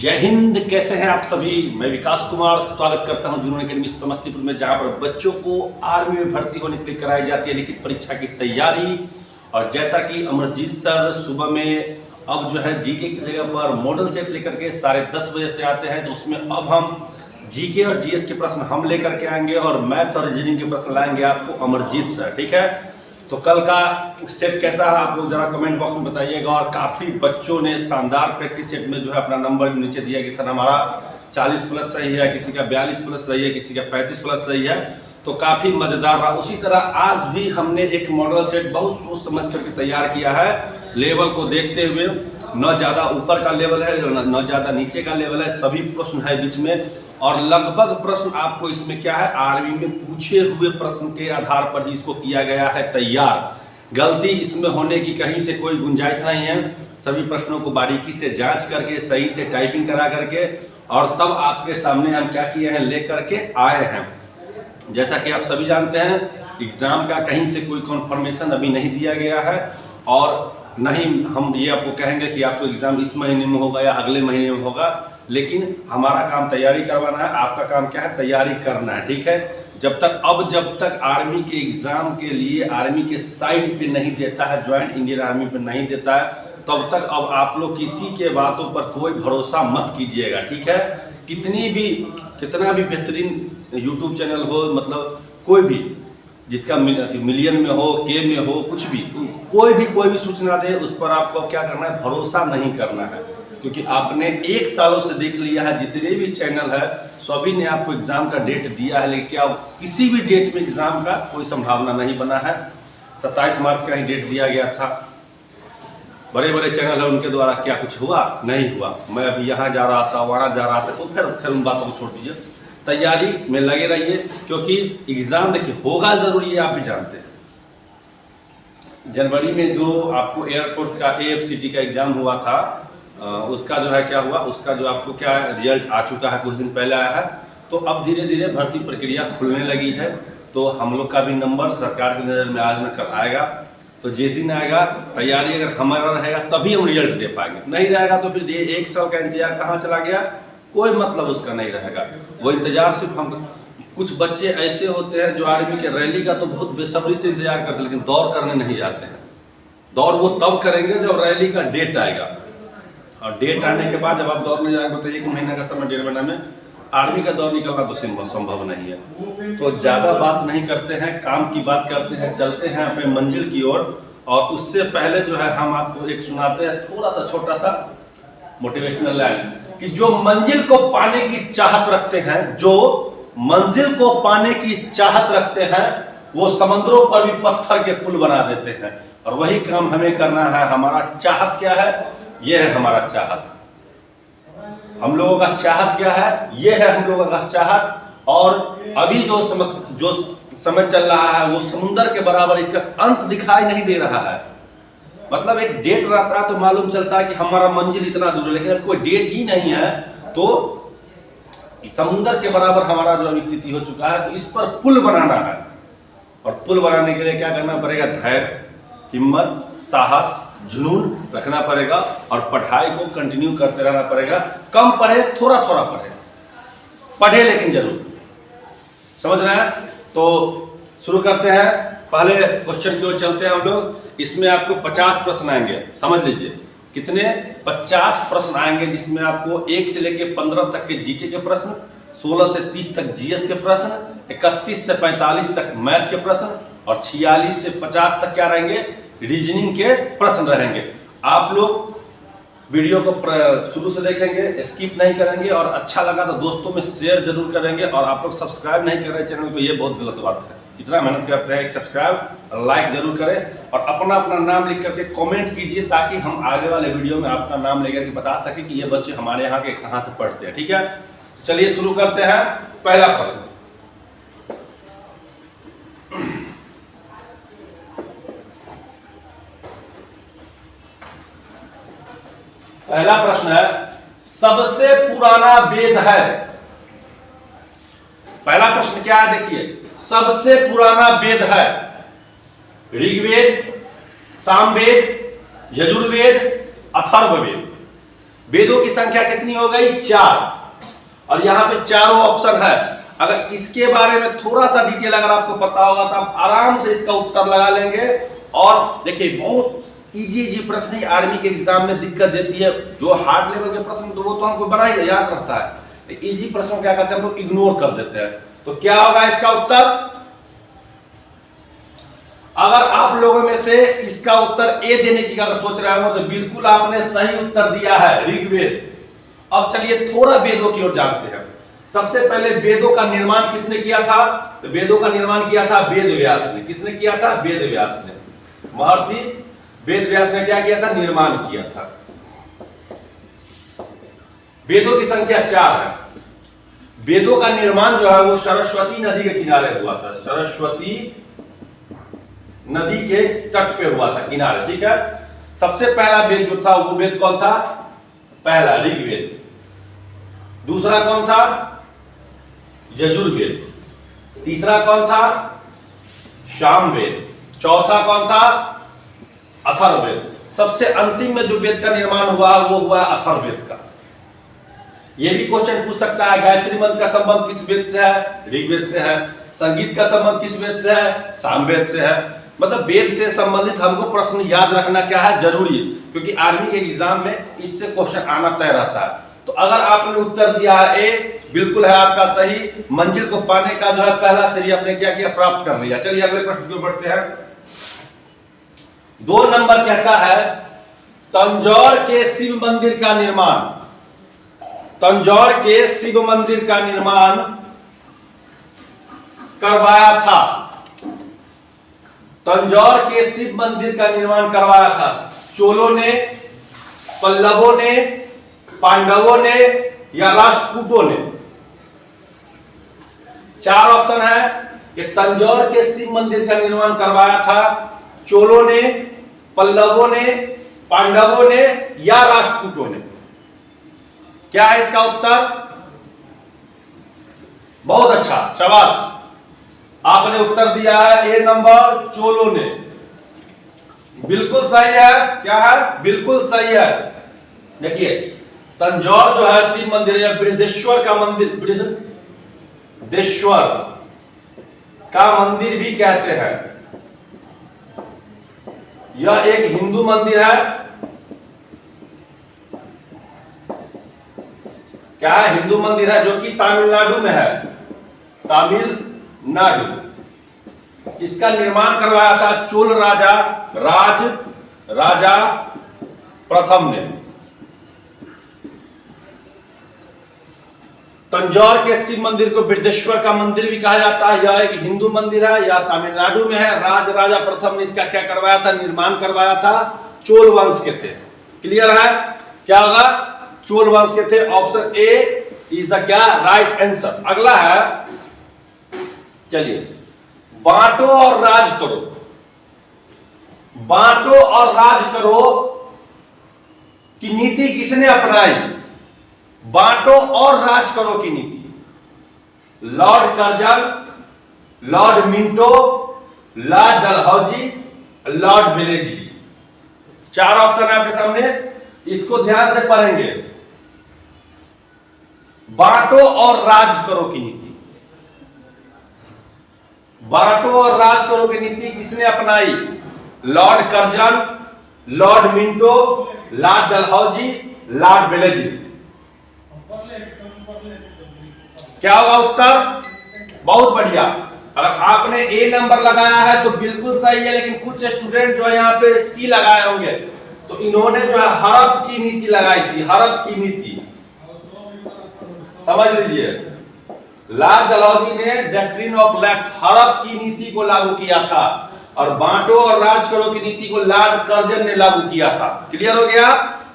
जय हिंद। कैसे हैं आप सभी। मैं विकास कुमार स्वागत करता हूं जुनून एकेडमी समस्तीपुर में, जहां पर बच्चों को आर्मी में भर्ती होने के लिए कराई जाती है लिखित परीक्षा की तैयारी। और जैसा कि अमरजीत सर सुबह में अब जो है जीके की जगह पर मॉडल सेट लेकर के 10:30 बजे से आते हैं, तो उसमें अब हम जीके और जीएस के प्रश्न हम लेकर के आएंगे और मैथ और रीजनिंग के प्रश्न लाएंगे आपको अमरजीत सर। ठीक है, तो कल का सेट कैसा है आप लोग जरा कमेंट बॉक्स में बताइएगा। और काफी बच्चों ने शानदार प्रैक्टिस सेट में जो है अपना नंबर नीचे दिया कि सर हमारा 40 प्लस रही है, किसी का 42 प्लस रही है, किसी का 35 प्लस रही है, तो काफी मजेदार रहा। उसी तरह आज भी हमने एक मॉडल सेट बहुत सोच समझ करके तैयार किया है, लेवल को देखते हुए। न ज्यादा ऊपर का लेवल है न ज्यादा नीचे का लेवल है, सभी प्रश्न है बीच में। और लगभग प्रश्न आपको इसमें क्या है, आर्मी में पूछे हुए प्रश्न के आधार पर ही इसको किया गया है तैयार। गलती इसमें होने की कहीं से कोई गुंजाइश नहीं है। सभी प्रश्नों को बारीकी से जांच करके सही से टाइपिंग करा करके और तब आपके सामने हम क्या किए हैं, लेकर के आए हैं। जैसा कि आप सभी जानते हैं, एग्जाम का कहीं से कोई कन्फर्मेशन अभी नहीं दिया गया है और नहीं हम ये आपको कहेंगे कि आपको एग्जाम इस महीने में होगा या अगले महीने में होगा, लेकिन हमारा काम तैयारी करवाना है, आपका काम क्या है, तैयारी करना है। ठीक है, जब तक आर्मी के एग्जाम के लिए आर्मी के साइट पे नहीं देता है, ज्वाइंट इंडियन आर्मी पे नहीं देता है, तब तक अब आप लोग किसी के बातों पर कोई भरोसा मत कीजिएगा। ठीक है, कितना भी बेहतरीन यूट्यूब चैनल हो, मतलब कोई भी जिसका मिलियन में हो, के में हो, कुछ भी कोई भी सूचना दे, उस पर आपको क्या करना है, भरोसा नहीं करना है। क्योंकि आपने 1 सालों से देख लिया है, जितने भी चैनल है सभी ने आपको एग्जाम का डेट दिया है, लेकिन क्या किसी भी डेट में एग्जाम का कोई संभावना नहीं बना है। 27 मार्च का ही डेट दिया गया था। बड़े बड़े चैनल है, उनके द्वारा क्या कुछ हुआ, नहीं हुआ। मैं अभी यहाँ जा रहा था, वहाँ जा रहा था, तो फिर उन बातों को छोड़ दीजिए, तैयारी में लगे रहिए। क्योंकि एग्जाम देखिए होगा जरूरी है, आप भी जानते हैं। जनवरी में जो आपको एयरफोर्स का AFCT का एग्जाम हुआ था, उसका जो है क्या हुआ, उसका जो आपको क्या रिजल्ट आ चुका है, कुछ दिन पहले आया है। तो अब धीरे धीरे भर्ती प्रक्रिया खुलने लगी है, तो हम लोग का भी नंबर सरकार की नज़र में आज न कल आएगा। तो जिस दिन आएगा, तैयारी अगर हमारा रहेगा तभी हम रिजल्ट दे पाएंगे, नहीं रहेगा तो फिर ये 1 साल का इंतजार कहाँ चला गया, कोई मतलब उसका नहीं रहेगा। वो इंतजार सिर्फ हम, कुछ बच्चे ऐसे होते हैं जो आर्मी के रैली का तो बहुत बेसब्री से इंतजार करते हैं, लेकिन दौड़ करने नहीं जाते हैं। दौड़ वो तब करेंगे जब रैली का डेट आएगा, और डेट आने के बाद जब आप दौड़ने जाएंगे तो 1 महीना का समय, 1.5 महीना में आर्मी का दौर निकलना तो संभव नहीं है। तो ज्यादा बात नहीं करते हैं, काम की बात करते हैं, चलते हैं अपने मंजिल की ओर। और उससे पहले जो है हम आपको एक सुनाते हैं थोड़ा सा छोटा सा मोटिवेशनल लाइन, कि जो मंजिल को पाने की चाहत रखते हैं, जो मंजिल को पाने की चाहत रखते हैं, वो समंदरों पर भी पत्थर के पुल बना देते हैं। और वही काम हमें करना है। हमारा चाहत क्या है, ये है हमारा चाहत। हम लोगों का चाहत क्या है, ये है हम लोगों का चाहत। और अभी जो समय चल रहा है वो समुंदर के बराबर, इसका अंत दिखाई नहीं दे रहा है। मतलब एक डेट रहता है तो मालूम चलता है कि हमारा मंजिल इतना दूर है, लेकिन कोई डेट ही नहीं है तो समुंदर के बराबर हमारा जो स्थिति हो चुका है, तो इस पर पुल बनाना है। और पुल बनाने के लिए क्या करना पड़ेगा, धैर्य, हिम्मत, साहस, जुनून रखना पड़ेगा और पढ़ाई को कंटिन्यू करते रहना पड़ेगा। कम पढ़े, थोड़ा थोड़ा पढ़े लेकिन जरूर। समझ रहे हैं? तो शुरू करते हैं, पहले क्वेश्चन की ओर चलते हैं हम लोग। इसमें आपको 50 प्रश्न आएंगे, समझ लीजिए कितने, 50 प्रश्न आएंगे, जिसमें आपको 1 से लेकर 15 तक के जीके के प्रश्न, 16 से 30 तक जीएस के प्रश्न, 31 से 45 तक मैथ के प्रश्न और 46 से 50 तक क्या रहेंगे, रीजनिंग के प्रश्न रहेंगे। आप लोग वीडियो को शुरू से देखेंगे, स्किप नहीं करेंगे, और अच्छा लगा तो दोस्तों में शेयर जरूर करेंगे। और आप लोग सब्सक्राइब नहीं कर रहे चैनल को, ये बहुत गलत बात है। इतना मेहनत करते हैं, सब्सक्राइब लाइक जरूर करें और अपना नाम लिख करके कमेंट कीजिए, ताकि हम आगे वाले वीडियो में आपका नाम लेकर के बता सके कि ये बच्चे हमारे यहाँ के कहाँ से पढ़ते हैं। ठीक है, चलिए शुरू करते हैं। पहला प्रश्न, पहला प्रश्न है, सबसे पुराना वेद है। पहला प्रश्न क्या है, देखिए, सबसे पुराना वेद है ऋग्वेद, सामवेद, यजुर्वेद, अथर्ववेद। वेदों की संख्या कितनी हो गई? 4। और यहाँ पे चारों ऑप्शन है। अगर इसके बारे में थोड़ा सा डिटेल अगर आपको पता होगा तो आप आराम से इसका उत्तर लगा लेंगे। और देखिए बहुत इजी प्रश्न ही आर्मी के एग्जाम में दिक्कत देती है। जो हार्ड लेवल के प्रश्न तो वो तो हमको बना ही याद रहता है, इजी प्रश्नों क्या करते हैं हम लोग इग्नोर कर देते हैं। तो क्या होगा इसका उत्तर? अगर आप लोगों में से इसका उत्तर ए देने की अगर सोच रहे हो तो बिल्कुल आपने सही उत्तर दिया है, ऋग्वेद। अब चलिए थोड़ा वेदों की ओर जानते हैं। सबसे पहले वेदों का निर्माण किसने किया था? तो वेदों का निर्माण किया था वेद व्यास ने। किसने किया था? वेद व्यास ने। महर्षि वेद व्यास ने क्या किया था? निर्माण किया था। वेदों की संख्या 4 है। वेदों का निर्माण जो है वो सरस्वती नदी के किनारे हुआ था। सरस्वती नदी के तट पे हुआ था, किनारे, ठीक है। सबसे पहला वेद जो था वो वेद कौन था? पहला ऋग्वेद। दूसरा कौन था? यजुर्वेद। तीसरा कौन था? सामवेद। चौथा कौन था? अथर्ववेद। सबसे अंतिम में जो वेद का निर्माण हुआ वो हुआ अथर्ववेद का। यह भी क्वेश्चन पूछ सकता है गायत्री मंत्र का संबंध किस वेद से है? ऋग्वेद से है। संगीत का संबंध किस वेद से है? सामवेद से है। मतलब वेद से संबंधित हमको प्रश्न याद रखना क्या है? जरूरी, क्योंकि आर्मी के एग्जाम में इससे क्वेश्चन आना तय रहता है। तो अगर आपने उत्तर दिया है ए, बिल्कुल है आपका सही। मंजिल को पाने का जो है पहला सीढ़ी आपने क्या किया? प्राप्त कर लिया। चलिए अगले प्रश्न की ओर बढ़ते हैं। 2 नंबर कहता है तंजौर के शिव मंदिर का निर्माण, तंजौर के शिव मंदिर का निर्माण करवाया था। तंजौर के शिव मंदिर का निर्माण करवाया था चोलों ने, पल्लवों ने, पांडवों ने या राष्ट्रकूटों ने? 4 ऑप्शन है कि तंजौर के शिव मंदिर का निर्माण करवाया था चोलों ने, पल्लवों ने, पांडवों ने या राष्ट्रकूटों ने। क्या है इसका उत्तर? बहुत अच्छा, शाबाश, आपने उत्तर दिया है ए नंबर, चोलों ने। बिल्कुल सही है। क्या है? बिल्कुल सही है। देखिए तंजौर जो है शिव मंदिर या बृहदेश्वर का मंदिर, बृहदेश्वर का मंदिर भी कहते हैं। यह एक हिंदू मंदिर है। क्या है? हिंदू मंदिर है जो कि तमिलनाडु में है, तमिलनाडु। इसका निर्माण करवाया था चोल राजा प्रथम ने। तंजौर के शिव मंदिर को बृहदेश्वर का मंदिर भी कहा जाता है। यह एक हिंदू मंदिर है, यह तमिलनाडु में है। राजा प्रथम ने इसका क्या करवाया था? निर्माण करवाया था। चोल वंश के थे। क्लियर है? क्या होगा? चोल वंश के थे। ऑप्शन ए इज द क्या? Right answer. अगला है, चलिए, बांटो और राज करो। बांटो और राज करो की नीति किसने अपनाई? बांटो और राज करो की नीति lord Curzon, lord Minto, lord Dalhousie, lord बेलेजी। 4 ऑप्शन है आपके सामने, इसको ध्यान से पढ़ेंगे। बांटो और राज करो की नीति, बांटो और राज करो की नीति किसने अपनाई? Lord Curzon, lord Minto, lord Dalhousie, lord बेलेजी। क्या होगा उत्तर? बहुत बढ़िया। अगर आपने ए नंबर लगाया है तो बिल्कुल सही है, लेकिन कुछ स्टूडेंट जो है यहाँ पे सी लगाए होंगे, तो इन्होंने जो है हड़प की नीति लगाई थी। हड़प की नीति समझ लीजिए। लॉर्ड डलहौजी ने डॉक्ट्रिन ऑफ लैक्स, हड़प की नीति को लागू किया था, और बांटो और राज करो की नीति को लॉर्ड कर्जन ने लागू किया था। क्लियर हो गया?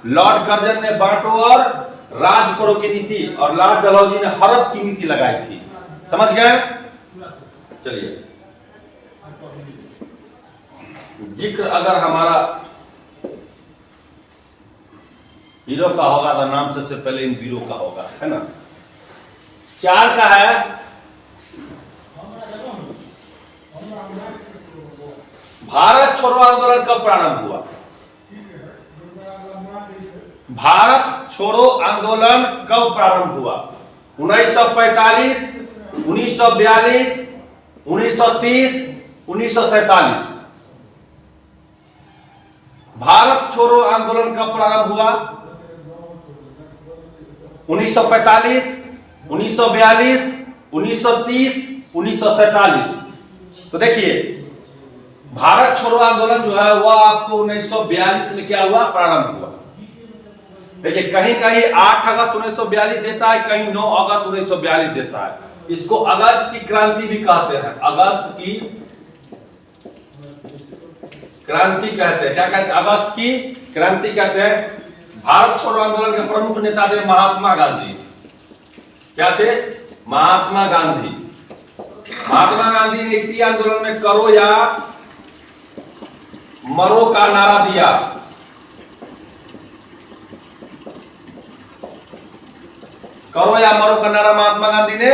लॉर्ड कर्जन ने बांटो और राज करो की नीति और लॉर्ड डलहौजी ने हड़प की नीति लगाई थी। समझ गए? चलिए, जिक्र अगर हमारा हीरो का होगा तो नाम सबसे पहले इन वीरों का होगा, है ना। 4 का है, भारत छोड़ो आंदोलन कब प्रारंभ हुआ? भारत छोड़ो आंदोलन कब प्रारंभ हुआ? 1945, 1942, 1930, 1947। भारत छोड़ो आंदोलन कब प्रारंभ हुआ? 1945, 1942, 1930, 1947। तो देखिए भारत छोड़ो आंदोलन जो है वह आपको 1942 में क्या हुआ? प्रारंभ हुआ। देखिए कहीं कहीं 8 अगस्त 1942 देता है, कहीं 9 अगस्त 1942 देता है। इसको अगस्त की क्रांति भी कहते हैं, अगस्त की क्रांति कहते हैं। क्या कहते हैं? अगस्त की क्रांति कहते हैं। भारत छोड़ो आंदोलन के प्रमुख नेता थे महात्मा गांधी। क्या थे? महात्मा गांधी। महात्मा गांधी ने इसी आंदोलन में करो या मरो का नारा दिया। करो या मरो का नारा महात्मा गांधी ने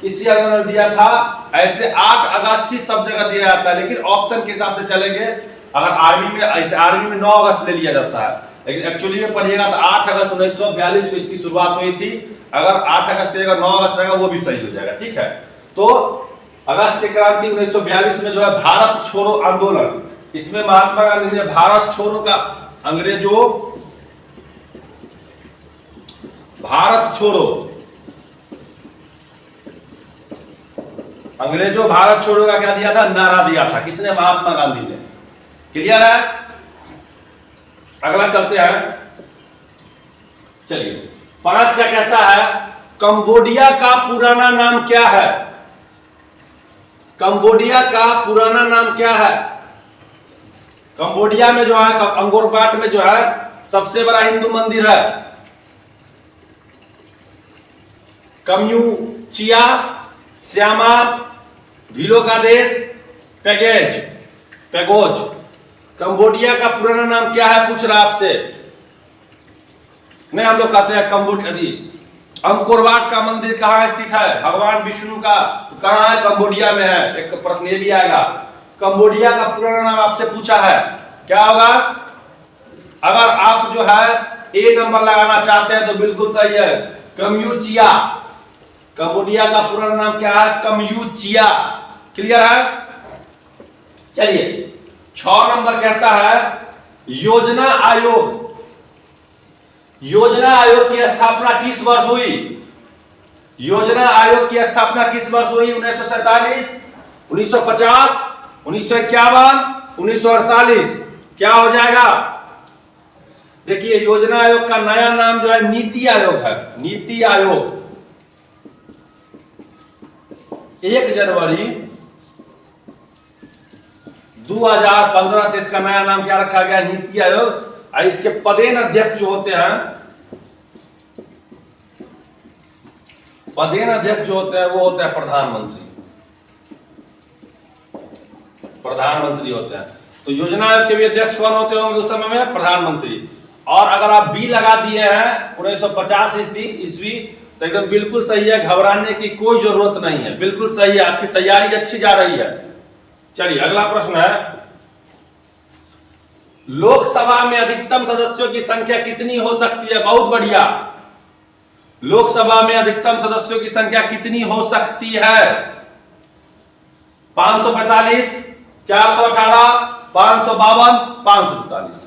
इसी आंदोलन में दिया था। ऐसे 8 अगस्त ही सब जगह दिया जाता है, लेकिन ऑप्शन के हिसाब से चलेंगे। अगर आर्मी में ऐसे आर्मी में 9 अगस्त ले लिया जाता है, लेकिन एक्चुअली में पढ़िएगा तो 8 अगस्त 1942 में इसकी शुरुआत हुई थी। अगर 8 अगस्त रहेगा 9 अगस्त रहेगा वो भी सही हो जाएगा। ठीक है, तो अगस्त की क्रांति 1942 में जो है भारत छोड़ो आंदोलन, इसमें महात्मा गांधी ने भारत छोड़ो का अंग्रेजों भारत छोड़ो का क्या दिया था? नारा दिया था। किसने? महात्मा गांधी ने। क्लियर है? अगला चलते हैं। चलिए 5 क्या कहता है? कंबोडिया का पुराना नाम क्या है? कंबोडिया का पुराना नाम क्या है? कंबोडिया में जो है अंगोर वाट में जो है सबसे बड़ा हिंदू मंदिर है। कम्यूचिया, श्यामा, भीलो का देश, पेगोज। कंबोडिया का पुराना नाम क्या है? पूछ रहा आपसे। नहीं, हम लोग कहते हैं कंबोडिया। अंकोर वाट का मंदिर कहां स्थित है? भगवान विष्णु का कहां है? कंबोडिया में है। एक प्रश्न ये भी आएगा, कंबोडिया का पुराना नाम आपसे पूछा है, क्या होगा? अगर आप जो है ए नंबर लगाना चाहते हैं तो बिल्कुल सही है, कम्यूचिया। कंबोडिया का पुराना नाम क्या है? कम्यूचिया। क्लियर है? चलिए 6 नंबर कहता है योजना आयोग। योजना आयोग की स्थापना किस वर्ष हुई? योजना आयोग की स्थापना किस वर्ष हुई? 1947, 1950, 1951, 1948। क्या हो जाएगा? देखिए योजना आयोग का नया नाम जो है नीति आयोग है। नीति आयोग 1 जनवरी 2015 से इसका नया नाम क्या रखा गया? नीति आयोग। और इसके पदेन अध्यक्ष जो होते हैं, पदेन अध्यक्ष जो होते हैं वो होते हैं प्रधानमंत्री। प्रधानमंत्री होते हैं। तो योजना आयोग के भी अध्यक्ष कौन होते होंगे उस समय में? प्रधानमंत्री। और अगर आप बी लगा दिए हैं 1950 ईस्वी तो एकदम बिल्कुल सही है, घबराने की कोई जरूरत नहीं है, बिल्कुल सही है, आपकी तैयारी अच्छी जा रही है। चलिए अगला प्रश्न है, लोकसभा में अधिकतम सदस्यों की संख्या कितनी हो सकती है? बहुत बढ़िया। लोकसभा में अधिकतम सदस्यों की संख्या कितनी हो सकती है? 545, 418, 552, 543।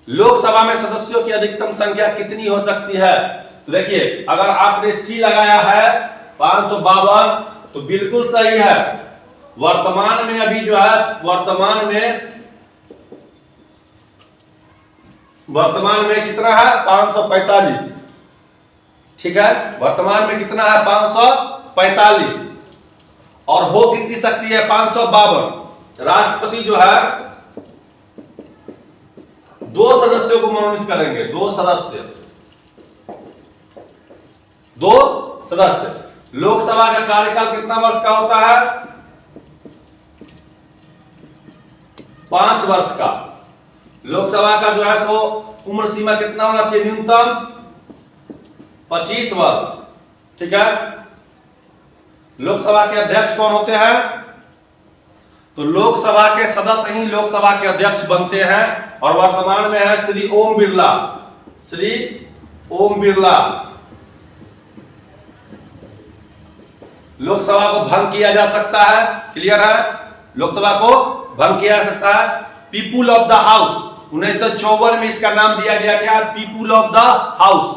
लोकसभा में सदस्यों की अधिकतम संख्या कितनी हो सकती है? तो देखिए अगर आपने सी लगाया है 552 तो बिल्कुल सही है। वर्तमान में अभी जो है वर्तमान में कितना है? 545। ठीक है, वर्तमान में कितना है? 545। और हो कितनी सकती है? 552। राष्ट्रपति जो है 2 सदस्यों को मनोनीत करेंगे। 2 सदस्य। लोकसभा का कार्यकाल कितना वर्ष का होता है? 5 वर्ष का। लोकसभा का जो है सो उम्र सीमा कितना होना चाहिए? न्यूनतम 25 वर्ष। ठीक है, लोकसभा के अध्यक्ष कौन होते हैं? तो लोकसभा के सदस्य ही लोकसभा के अध्यक्ष बनते हैं और वर्तमान में है श्री ओम बिरला। श्री ओम बिरला। लोकसभा को भंग किया जा सकता है, क्लियर है, लोकसभा को भंग किया जा सकता है। पीपुल ऑफ द हाउस 1954 में इसका नाम दिया गया, क्या? People of the house.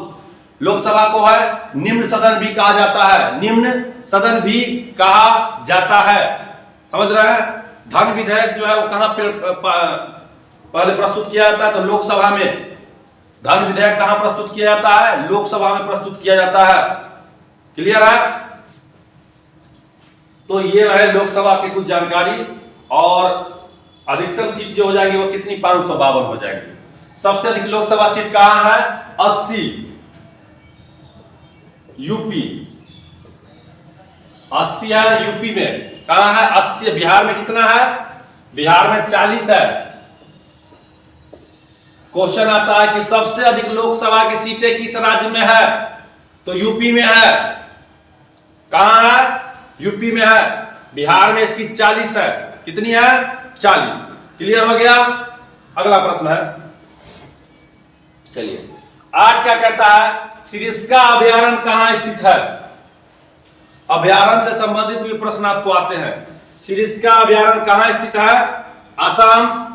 Lok Sabha को है निम्न सदन भी कहा जाता है, निम्न सदन भी कहा जाता है, समझ रहे हैं। धन विधेयक जो है वो कहां पहले प्रस्तुत किया जाता है? तो लोकसभा में। धन विधेयक कहां प्रस्तुत किया जाता है? लोकसभा में प्रस्तुत किया जाता है, क्लियर है। तो ये रहे लोकसभा की कुछ जानकारी। और अधिकतम सीट जो हो जाएगी वो कितनी? 552 हो जाएगी। सबसे अधिक लोकसभा सीट कहां है? 80 यूपी। 80 है यूपी में। कहां है? 80। बिहार में कितना है? बिहार में 40 है। क्वेश्चन आता है कि सबसे अधिक लोकसभा की सीटें किस राज्य में है? तो यूपी में है। कहां है? यूपी में है। बिहार में इसकी 40 है। कितनी है? 40। क्लियर हो गया। अगला प्रश्न है, चलिए 8 क्या कहता है? सिरिस्का अभयारण्य कहां स्थित है? अभयारण्य से संबंधित भी प्रश्न आपको आते हैं। सिरिस्का अभयारण्य कहां स्थित है? असम,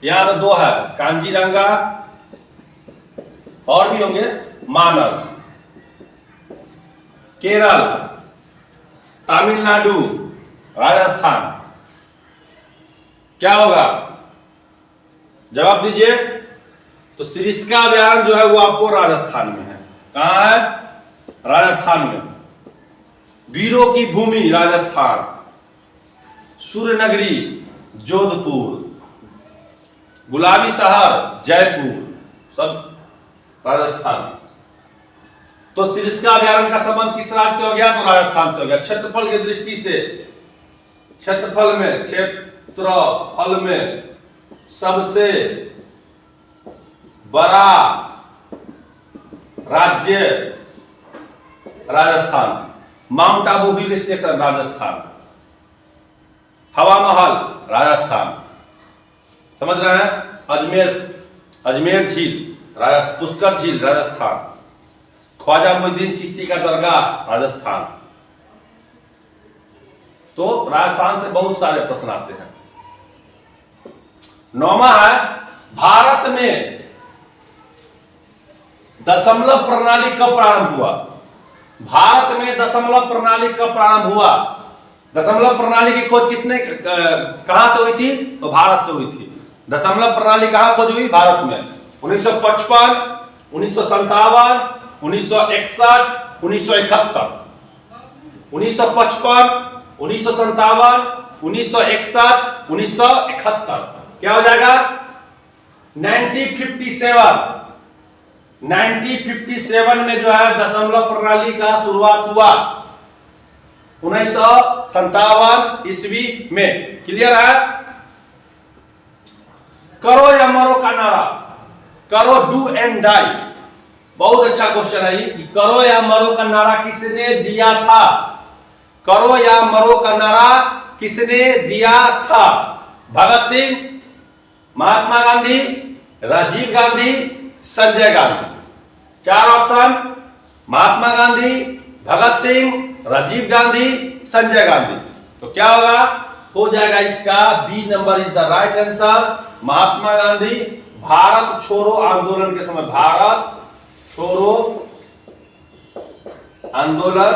यहां तो 2 है, कांजीरंगा और भी होंगे, मानस। केरल, तमिलनाडु, राजस्थान। क्या होगा? जवाब दीजिए। तो सिरिस्का अभयारण्य जो है वो आपको राजस्थान में है। कहां है? राजस्थान में। वीरों की भूमि राजस्थान। सूर्य नगरी जोधपुर। गुलाबी शहर जयपुर, सब राजस्थान। तो सिरिस्का अभयारण्य का संबंध किस राज्य से हो गया? तो राजस्थान से हो गया। क्षेत्रफल की दृष्टि से, क्षेत्रफल में सबसे बड़ा राज्य Rajasthan. Mount Abu hill station Rajasthan. हवा महल राजस्थान, समझ रहे हैं। अजमेर झील राजस्थान। पुष्कर झील राजस्थान। ख्वाजा मोइनुद्दीन चिश्ती का दरगाह राजस्थान। तो राजस्थान से बहुत सारे प्रश्न आते हैं। 9वां है, भारत में दशमलव प्रणाली कब प्रारंभ हुआ? भारत में दशमलव प्रणाली कब प्रारंभ हुआ? दशमलव प्रणाली की खोज किसने कहां से हुई थी? तो भारत से हुई थी। दशमलव प्रणाली कहां खोज हुई? भारत में। 1955, 1957, 1961, 1971। 1955, 1957, 1961, 1971। क्या हो जाएगा? 1957। 1957 में जो है दशमलव प्रणाली का शुरुआत हुआ। 1957 ईस्वी में। क्लियर है। करो या मरो का नारा, करो डू एंड डाई, बहुत अच्छा क्वेश्चन है ये। करो या मरो का नारा किसने दिया था? करो या मरो का नारा किसने दिया था? भगत सिंह, महात्मा गांधी, राजीव गांधी, संजय गांधी। 4 ऑप्शन, महात्मा गांधी, भगत सिंह, राजीव गांधी, संजय गांधी। तो क्या होगा? हो जाएगा इसका B number is the right answer. Mahatma Gandhi Bharat छोड़ो आंदोलन के समय, भारत छोड़ो आंदोलन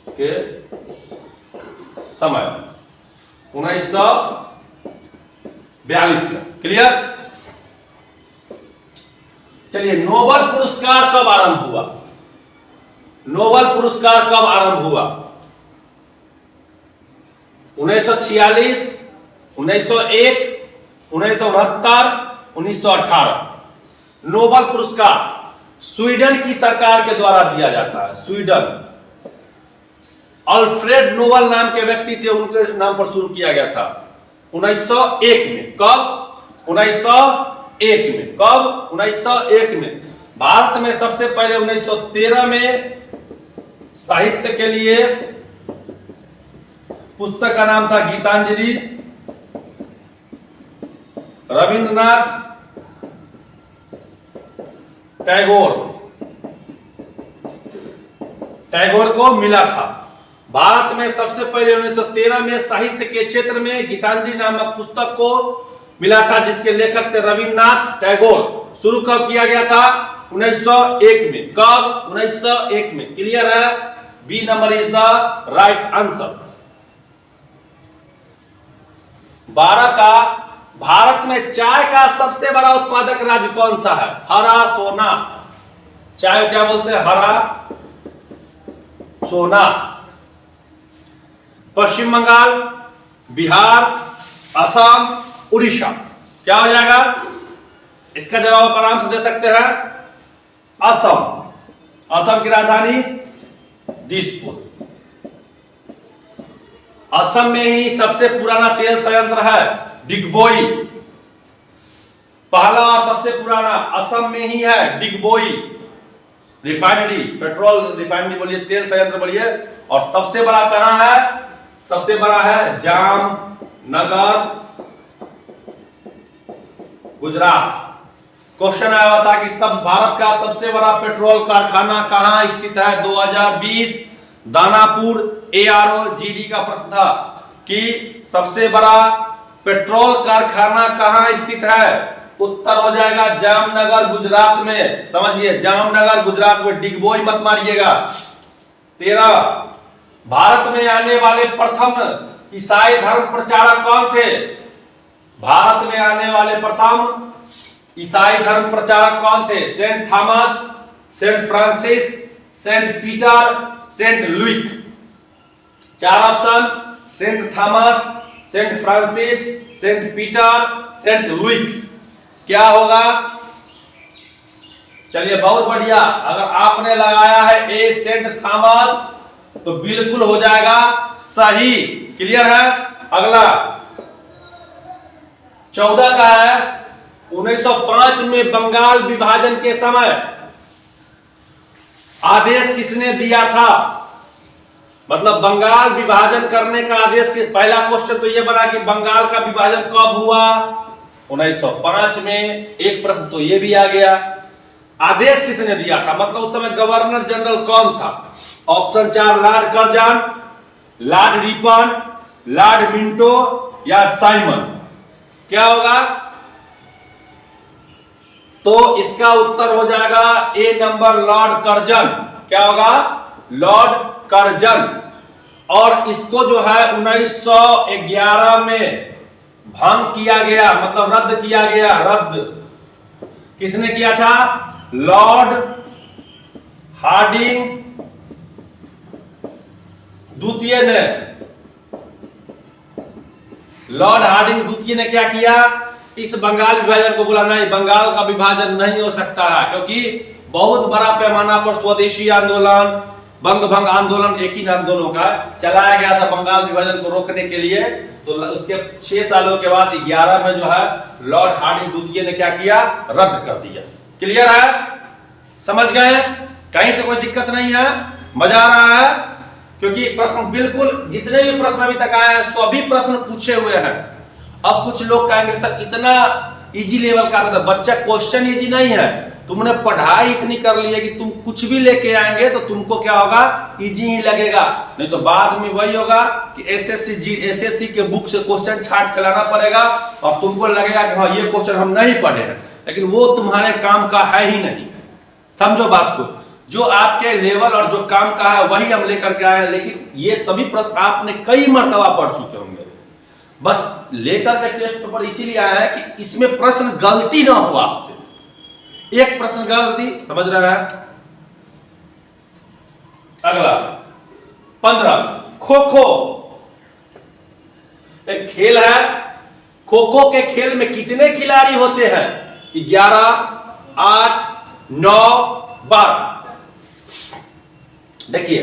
के समय 1942 में। क्लियर। चलिए, नोबेल पुरस्कार कब आरंभ हुआ? नोबेल पुरस्कार कब आरंभ हुआ? 1946, 1901, 1969, 1918। नोबेल पुरस्कार स्वीडन की सरकार के द्वारा दिया जाता है। स्वीडन, अल्फ्रेड नोबेल नाम के व्यक्ति थे, उनके नाम पर शुरू किया गया था 1901 में। कब? 1901 में। कब? 1901 में। भारत में सबसे पहले 1913 में साहित्य के लिए पुस्तक का नाम था गीतांजलि। रविंद्रनाथ टैगोर को मिला था। भारत में सबसे पहले 1913 में साहित्य के क्षेत्र में गीतांजलि नामक पुस्तक को मिला था, जिसके लेखक थे रविंद्रनाथ टैगोर। शुरू कब किया गया था? 1901 में। कब? 1901 में। क्लियर है? B number is the right answer. 12 का भारत में चाय का सबसे बड़ा उत्पादक राज्य कौन सा है? हरा सोना। चाय को क्या बोलते हैं? हरा सोना। पश्चिम बंगाल, बिहार, असम, उड़ीसा। क्या हो जाएगा? इसका जवाब आप आराम से दे सकते हैं, असम। असम की राजधानी दिसपुर। असम में ही सबसे पुराना तेल संयंत्र है डिगबोई। पहला और सबसे पुराना असम में ही है डिगबोई रिफाइनरी। पेट्रोल रिफाइनरी बोलिए, तेल संयंत्र बोलिए। और सबसे बड़ा कहां है? सबसे बड़ा है जामनगर, गुजरात। क्वेश्चन आया हुआ था कि सब भारत का सबसे बड़ा पेट्रोल कारखाना कहां स्थित है? 2020 दानापुर AROGD का प्रश्न था कि सबसे बड़ा पेट्रोल कारखाना कहां स्थित है? उत्तर हो जाएगा जामनगर, गुजरात में। समझिए, जामनगर, गुजरात में। डिगबोई मत मारिएगा। 13 भारत में आने वाले प्रथम ईसाई धर्म प्रचारक कौन थे? भारत में आने वाले प्रथम ईसाई धर्म प्रचारक कौन थे? Saint Thomas, saint Francis, saint Peter, saint Luke. 4 option, saint Thomas, saint Francis, saint Peter, saint Luke. क्या होगा? चलिए, बहुत बढ़िया। अगर आपने लगाया है ए सेंट थॉमस तो बिल्कुल हो जाएगा सही। क्लियर है? अगला 14 का है 1905 में बंगाल विभाजन के समय आदेश किसने दिया था? मतलब बंगाल विभाजन करने का आदेश। पहला क्वेश्चन तो यह बना कि बंगाल का विभाजन कब हुआ? 1905 में। एक प्रश्न तो यह भी आ गया, आदेश किसने दिया था? मतलब उस समय गवर्नर जनरल कौन था? Option 4 Lord Curzon, Lord Ripon, Lord Minto या साइमन। क्या होगा? तो इसका उत्तर हो जाएगा ए नंबर, लॉर्ड कर्जन। क्या होगा? Lord Curzon. और इसको जो है 1911 में भंग किया गया, मतलब रद्द किया गया। रद्द किसने किया था? लॉर्ड हार्डिंग द्वितीय ने। लॉर्ड हार्डिंग द्वितीय ने क्या किया? इस बंगाल विभाजन को बोला नहीं, बंगाल का विभाजन नहीं हो सकता है, क्योंकि बहुत बड़ा पैमाना पर स्वदेशी आंदोलन, बंग भंग आंदोलन, एक ही आंदोलन का चलाया गया था बंगाल विभाजन को रोकने के लिए। तो उसके 6 सालों के बाद 11 में जो है लॉर्ड हार्डिंग द्वितीय ने क्या किया? रद्द कर दिया। क्लियर है? समझ गए? कहीं से कोई दिक्कत नहीं है? मजा आ रहा है? क्योंकि प्रश्न बिल्कुल, जितने भी प्रश्न अभी तक आए हैं सभी प्रश्न पूछे हुए हैं। अब कुछ लोग कहेंगे सर इतना इजी लेवल का था। बच्चा, क्वेश्चन इजी नहीं है, तुमने पढ़ाई इतनी कर ली है कि तुम कुछ भी लेके आएंगे तो तुमको क्या होगा? इजी ही लगेगा। नहीं तो बाद में वही होगा कि एसएससी के बुक से क्वेश्चन छांट के लाना पड़ेगा और तुमको लगेगा कि हाँ ये क्वेश्चन हम नहीं पढ़े हैं, लेकिन वो तुम्हारे काम का है ही नहीं। समझो बात को, जो आपके लेवल और जो काम का है वही हम लेकर के आए हैं। लेकिन ये सभी प्रश्न आपने कई मर्तबा पढ़ चुके होंगे, बस लेकर के टेस्ट पेपर इसीलिए आया है कि इसमें प्रश्न गलती ना हो आपसे। एक प्रश्न गलती, समझ रहे हैं? अगला 15 खो खो एक खेल है। खो खो के खेल में कितने खिलाड़ी होते हैं? 11, 8, 9, 12। देखिए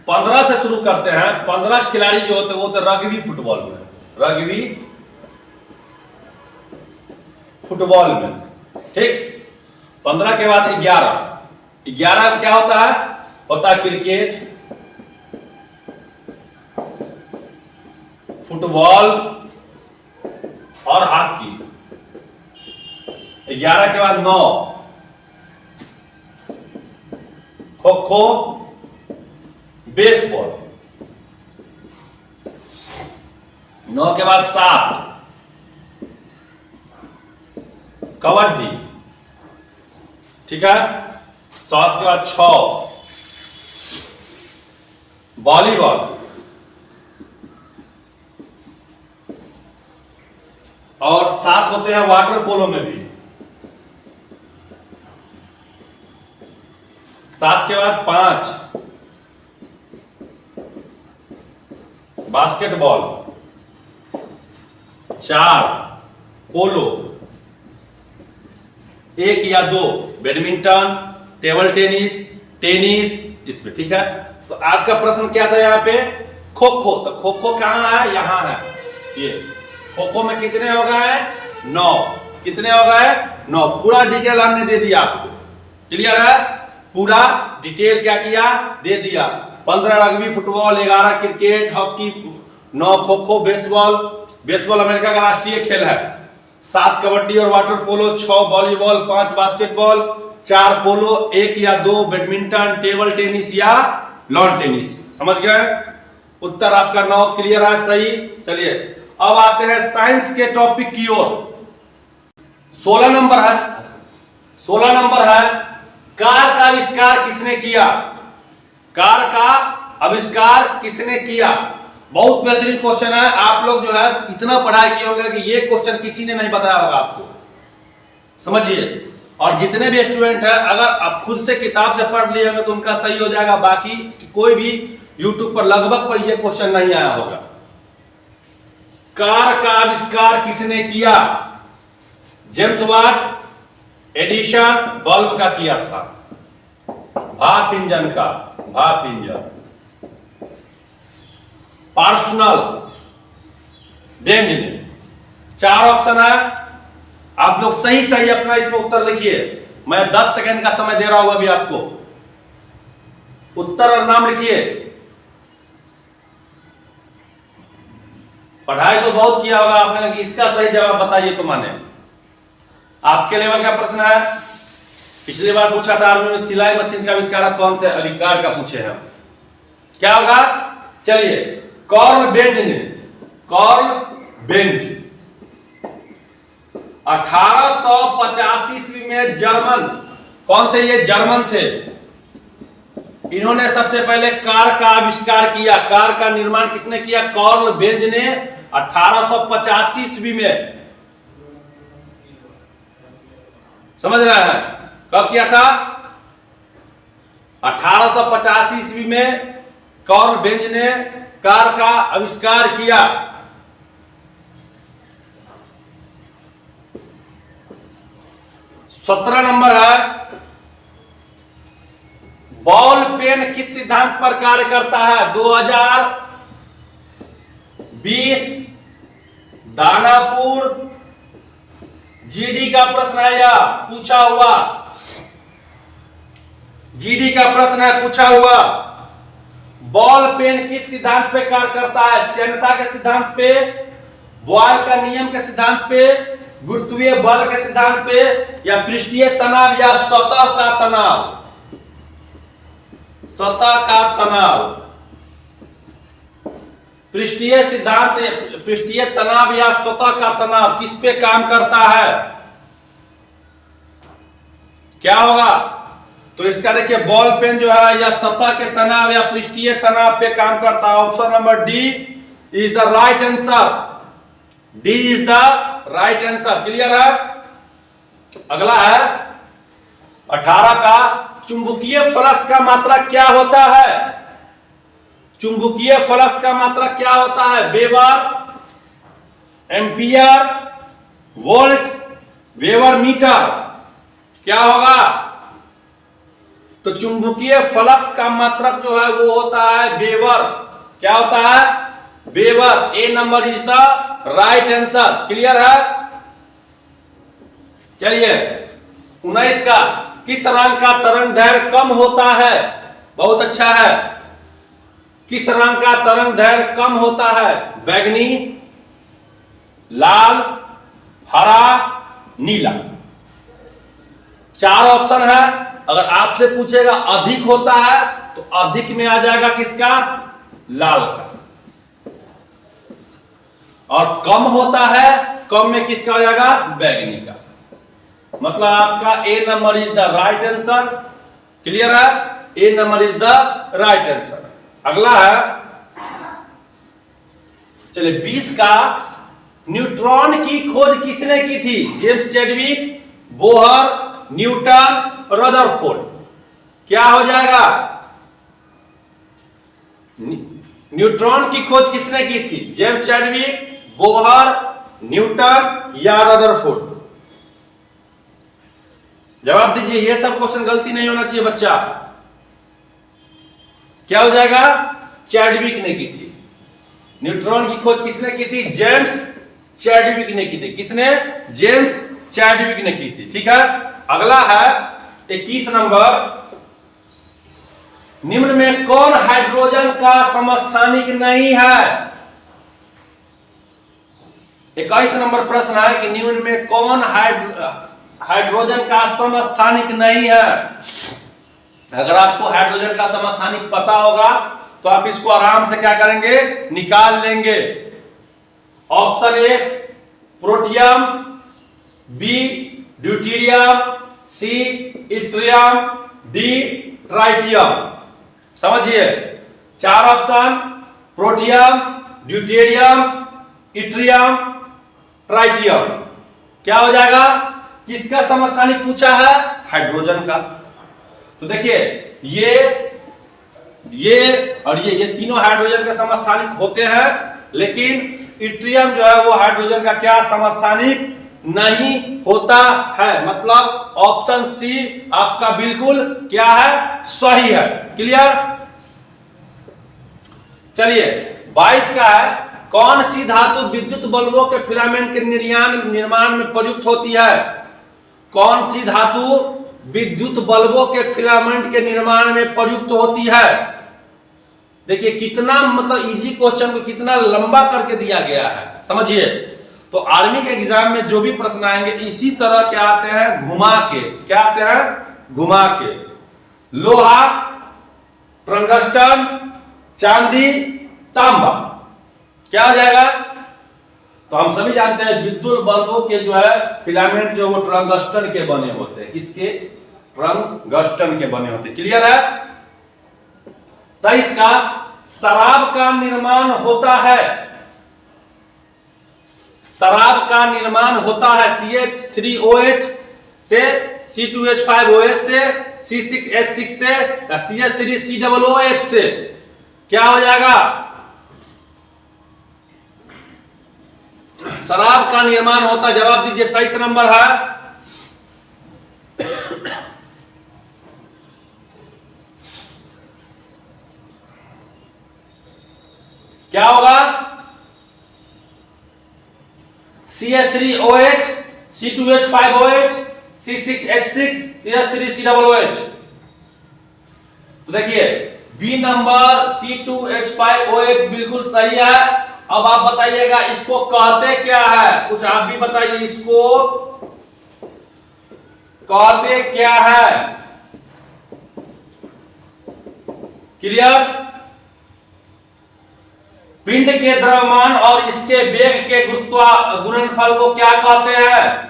15 से शुरू करते हैं। 15 खिलाड़ी जो होते हैं वो होते रग्बी फुटबॉल में। रग्बी फुटबॉल में, ठीक। 15 के बाद 11 क्या होता है? होता है क्रिकेट, फुटबॉल और हॉकी। 11 के बाद 9 खो खो, बेसबॉल। 9 के बाद 7 कबड्डी, ठीक है। 7 के बाद 6 वॉलीबॉल, और 7 होते हैं वाटर पोलो में भी। 7 के बाद 5 बास्केटबॉल, 4 पोलो, 1 या 2 बैडमिंटन, टेबल टेनिस, टेनिस, इसमें, ठीक है। तो आज का प्रश्न क्या था यहाँ पे? खो खो। तो खो खो कहाँ है? यहाँ है। ये खो खो में कितने हो गए? 9। कितने हो गए? 9। पूरा डिटेल हमने दे दिया आपको, क्लियर है? पूरा डिटेल क्या किया? दे दिया। 15 rugby, football, 11 cricket, hockey, 9 kho kho, baseball. Baseball America का राष्ट्रीय खेल है। 7 कबड्डी और वाटर पोलो, 6 वॉलीबॉल, 5 बास्केटबॉल, 4 पोलो, 1 या 2 बैडमिंटन, टेबल टेनिस या लॉन टेनिस। समझ गए? उत्तर आपका 9 क्लियर है, सही। चलिए अब आते हैं साइंस के टॉपिक की ओर। 16 नंबर है। 16 नंबर है, कार का आविष्कार किसने किया? कार का आविष्कार किसने किया? बहुत बेहतरीन क्वेश्चन है। आप लोग जो है इतना पढ़ाई किए होंगे कि ये क्वेश्चन किसी ने नहीं बताया होगा आपको, समझिए। और जितने भी स्टूडेंट हैं, अगर आप खुद से किताब से पढ़ लिए होंगे तो उनका सही हो जाएगा, बाकी कोई भी यूट्यूब पर लगभग पर ये क्वेश्चन नहीं आया होगा। कार का आविष्कार किसने किया? जेम्स वाट एडिशन बल्ब का किया था, भाप इंजन का, भाप इंजन। पार्सनल बेंज ने। 4 ऑप्शन है, आप लोग सही सही अपना इसमें उत्तर लिखिए। मैं 10 सेकंड का समय दे रहा हूं अभी आपको। उत्तर और नाम लिखिए। पढ़ाई तो बहुत किया होगा आपने, कि इसका सही जवाब बताइए तो माने। आपके लेवल का प्रश्न है। पिछली बार पूछा था आर्मी में सिलाई मशीन का आविष्कारक कौन थे? अभी कार का पूछे हैं। क्या होगा? चलिए, कार्ल बेंज ने। कार्ल बेंज 1885 ईस्वी में जर्मन, कौन थे ये? जर्मन थे। इन्होंने सबसे पहले कार का आविष्कार किया। कार का निर्माण किसने किया? कार्ल बेंज ने 1885 ईस्वी में। समझ रहे हैं? कब किया था? 1885 ईस्वी में कार्ल बेंज ने कार का आविष्कार किया। 17 नंबर है, बॉल पेन किस सिद्धांत पर कार्य करता है? 2020 दानापुर जीडी का प्रश्न है, या पूछा हुआ जीडी का प्रश्न है, पूछा हुआ। बॉल पेन किस सिद्धांत पे कार्य करता है? श्यानता के सिद्धांत पे, बॉयल का नियम के सिद्धांत पे, गुरुत्वीय बल के सिद्धांत पे, या पृष्ठीय तनाव या सतह का तनाव? सतह का तनाव। पृष्ठीय सिद्धांत, पृष्ठीय तनाव या सतह का तनाव किस पे काम करता है? क्या होगा? तो इसका देखिए, बॉल पेन जो है या सतह के तनाव या पृष्ठीय तनाव पे काम करता है। Option number D is the right answer. D is the right answer. Clear है? अगला है 18 का, चुंबकीय फ्लक्स का मात्रक क्या होता है? चुंबकीय फ्लक्स का मात्रक क्या होता है? Weber, ampere, volt, weber meter. क्या होगा? तो चुंबकीय फ्लक्स का मात्रक जो है वो होता है वेबर। क्या होता है? Weber. A number is the right answer. Clear है? चलिए 19 का, किस रंग का तरंग दैर्घ्य कम होता है? बहुत अच्छा है। किस रंग का तरंग दैर्घ्य कम होता है? बैगनी, लाल, हरा, नीला। 4 ऑप्शन है। अगर आपसे पूछेगा अधिक होता है तो अधिक में आ जाएगा किसका? लाल का। और कम होता है, कम में किसका आ जाएगा? बैगनी का। मतलब आपका A number is the right answer. Clear है? A number is the right answer. अगला है, चलिए 20 का, न्यूट्रॉन की खोज किसने की थी? James Chadwick, Bohr, Newton, Rutherford. क्या हो जाएगा? न्यूट्रॉन की खोज किसने की थी? जेम्स चैडविक, बोहर, न्यूटन या रदरफोर्ड? जवाब दीजिए। ये सब क्वेश्चन गलती नहीं होना चाहिए बच्चा। क्या हो जाएगा? चैडविक ने की थी। न्यूट्रॉन की खोज किसने की थी? जेम्स चैडविक ने की थी। किसने? जेम्स चैडविक ने की थी। ठीक है। अगला है 21 नंबर, निम्न में कौन हाइड्रोजन का समस्थानिक नहीं है? 21 नंबर प्रश्न है कि निम्न में कौन हाइड्रोजन का समस्थानिक नहीं है? अगर आपको हाइड्रोजन का समस्थानिक पता होगा तो आप इसको आराम से क्या करेंगे? निकाल लेंगे। Option A protium, B deuterium, C yttrium, D tritium. समझिए, 4 option, protium, deuterium, yttrium, tritium. क्या हो जाएगा? किसका समस्थानिक पूछा है? हाइड्रोजन का। तो देखिए ये और ये तीनों हाइड्रोजन के समस्थानिक होते हैं, लेकिन इट्रियम जो है वो हाइड्रोजन का क्या? समस्थानिक नहीं होता है। मतलब ऑप्शन सी आपका बिल्कुल क्या है? सही है। क्लियर? चलिए 22 का है, कौन सी धातु विद्युत बल्बों के फिलामेंट के निर्माण में प्रयुक्त होती है? कौन सी धातु विद्युत बल्बों के फिलामेंट के निर्माण में प्रयुक्त होती है? देखिए कितना मतलब इजी क्वेश्चन को कितना लंबा करके दिया गया है। समझिए, तो आर्मी के एग्जाम में जो भी प्रश्न आएंगे इसी तरह के आते हैं, घुमा के। क्या आते हैं? घुमा के। लोहा, टंगस्टन, चांदी, तांबा। क्या हो जाएगा? तो हम सभी जानते हैं विद्युत बल्बों के जो है फिलामेंट जो वो टंगस्टन के बने होते हैं। किसके? टंगस्टन के बने होते हैं। क्लियर है? 23 का, शराब का निर्माण होता है। शराब का निर्माण होता है CH3OH से, C2H5OH से, C6H6 से या CH3COOH से। क्या हो जाएगा? शराब का निर्माण होता है। जवाब दीजिए। 23 नंबर है। क्या होगा? CH3OH, C2H5OH, C6H6, CH3COOH। तो देखिए बी नंबर C2H5OH बिल्कुल सही है। अब आप बताइएगा इसको कहते क्या है? कुछ आप भी बताइए, इसको कहते क्या है? क्लियर? पिंड के द्रव्यमान और इसके वेग के गुणनफल को क्या कहते हैं?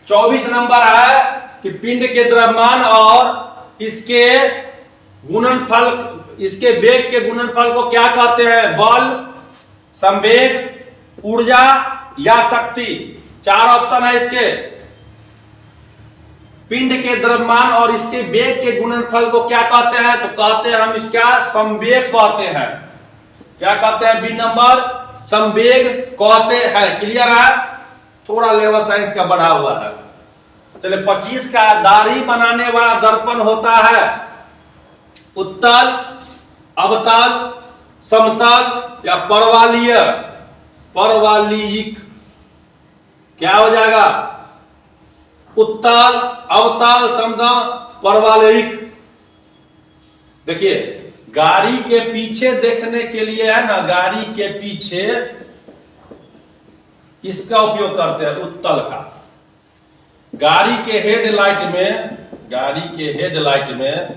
24 नंबर है कि पिंड के द्रव्यमान और इसके गुणनफल, इसके वेग के गुणनफल को क्या कहते हैं? बल, संवेग, ऊर्जा या शक्ति। 4 ऑप्शन है इसके। पिंड के द्रव्यमान और इसके वेग के गुणनफल को क्या कहते हैं? तो कहते हैं हम इसका संवेग कहते हैं। क्या कहते हैं? बी नंबर, संवेग कहते हैं। क्लियर है? थोड़ा लेवल साइंस का बढ़ा हुआ है। चलिए 25 का, दाढ़ी बनाने वाला दर्पण होता है उत्तल, अवतल, समतल या परवलयीय? परवलयिक। क्या हो जाएगा? उत्तल, अवतल, समतल, परवलयिक। देखिए गाड़ी के पीछे देखने के लिए है ना, गाड़ी के पीछे इसका उपयोग करते हैं, उत्तल का। गाड़ी के हेडलाइट में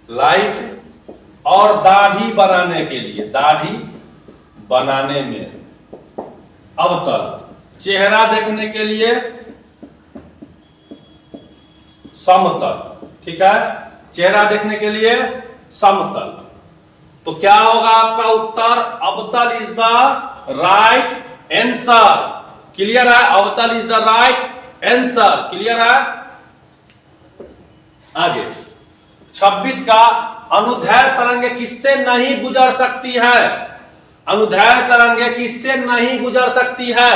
लाइट और दाढ़ी बनाने के लिए, दाढ़ी बनाने में अवतल, चेहरा देखने के लिए समतल, ठीक है, चेहरा देखने के लिए समतल। तो क्या होगा आपका उत्तर? अवतल is the right answer. Clear है? अवतल is the right answer. Clear है? आगे 26 का, अनुदैर्घ्य तरंगे किससे नहीं गुजर सकती है? अनुदैर्घ्य तरंगे किससे नहीं गुजर सकती है?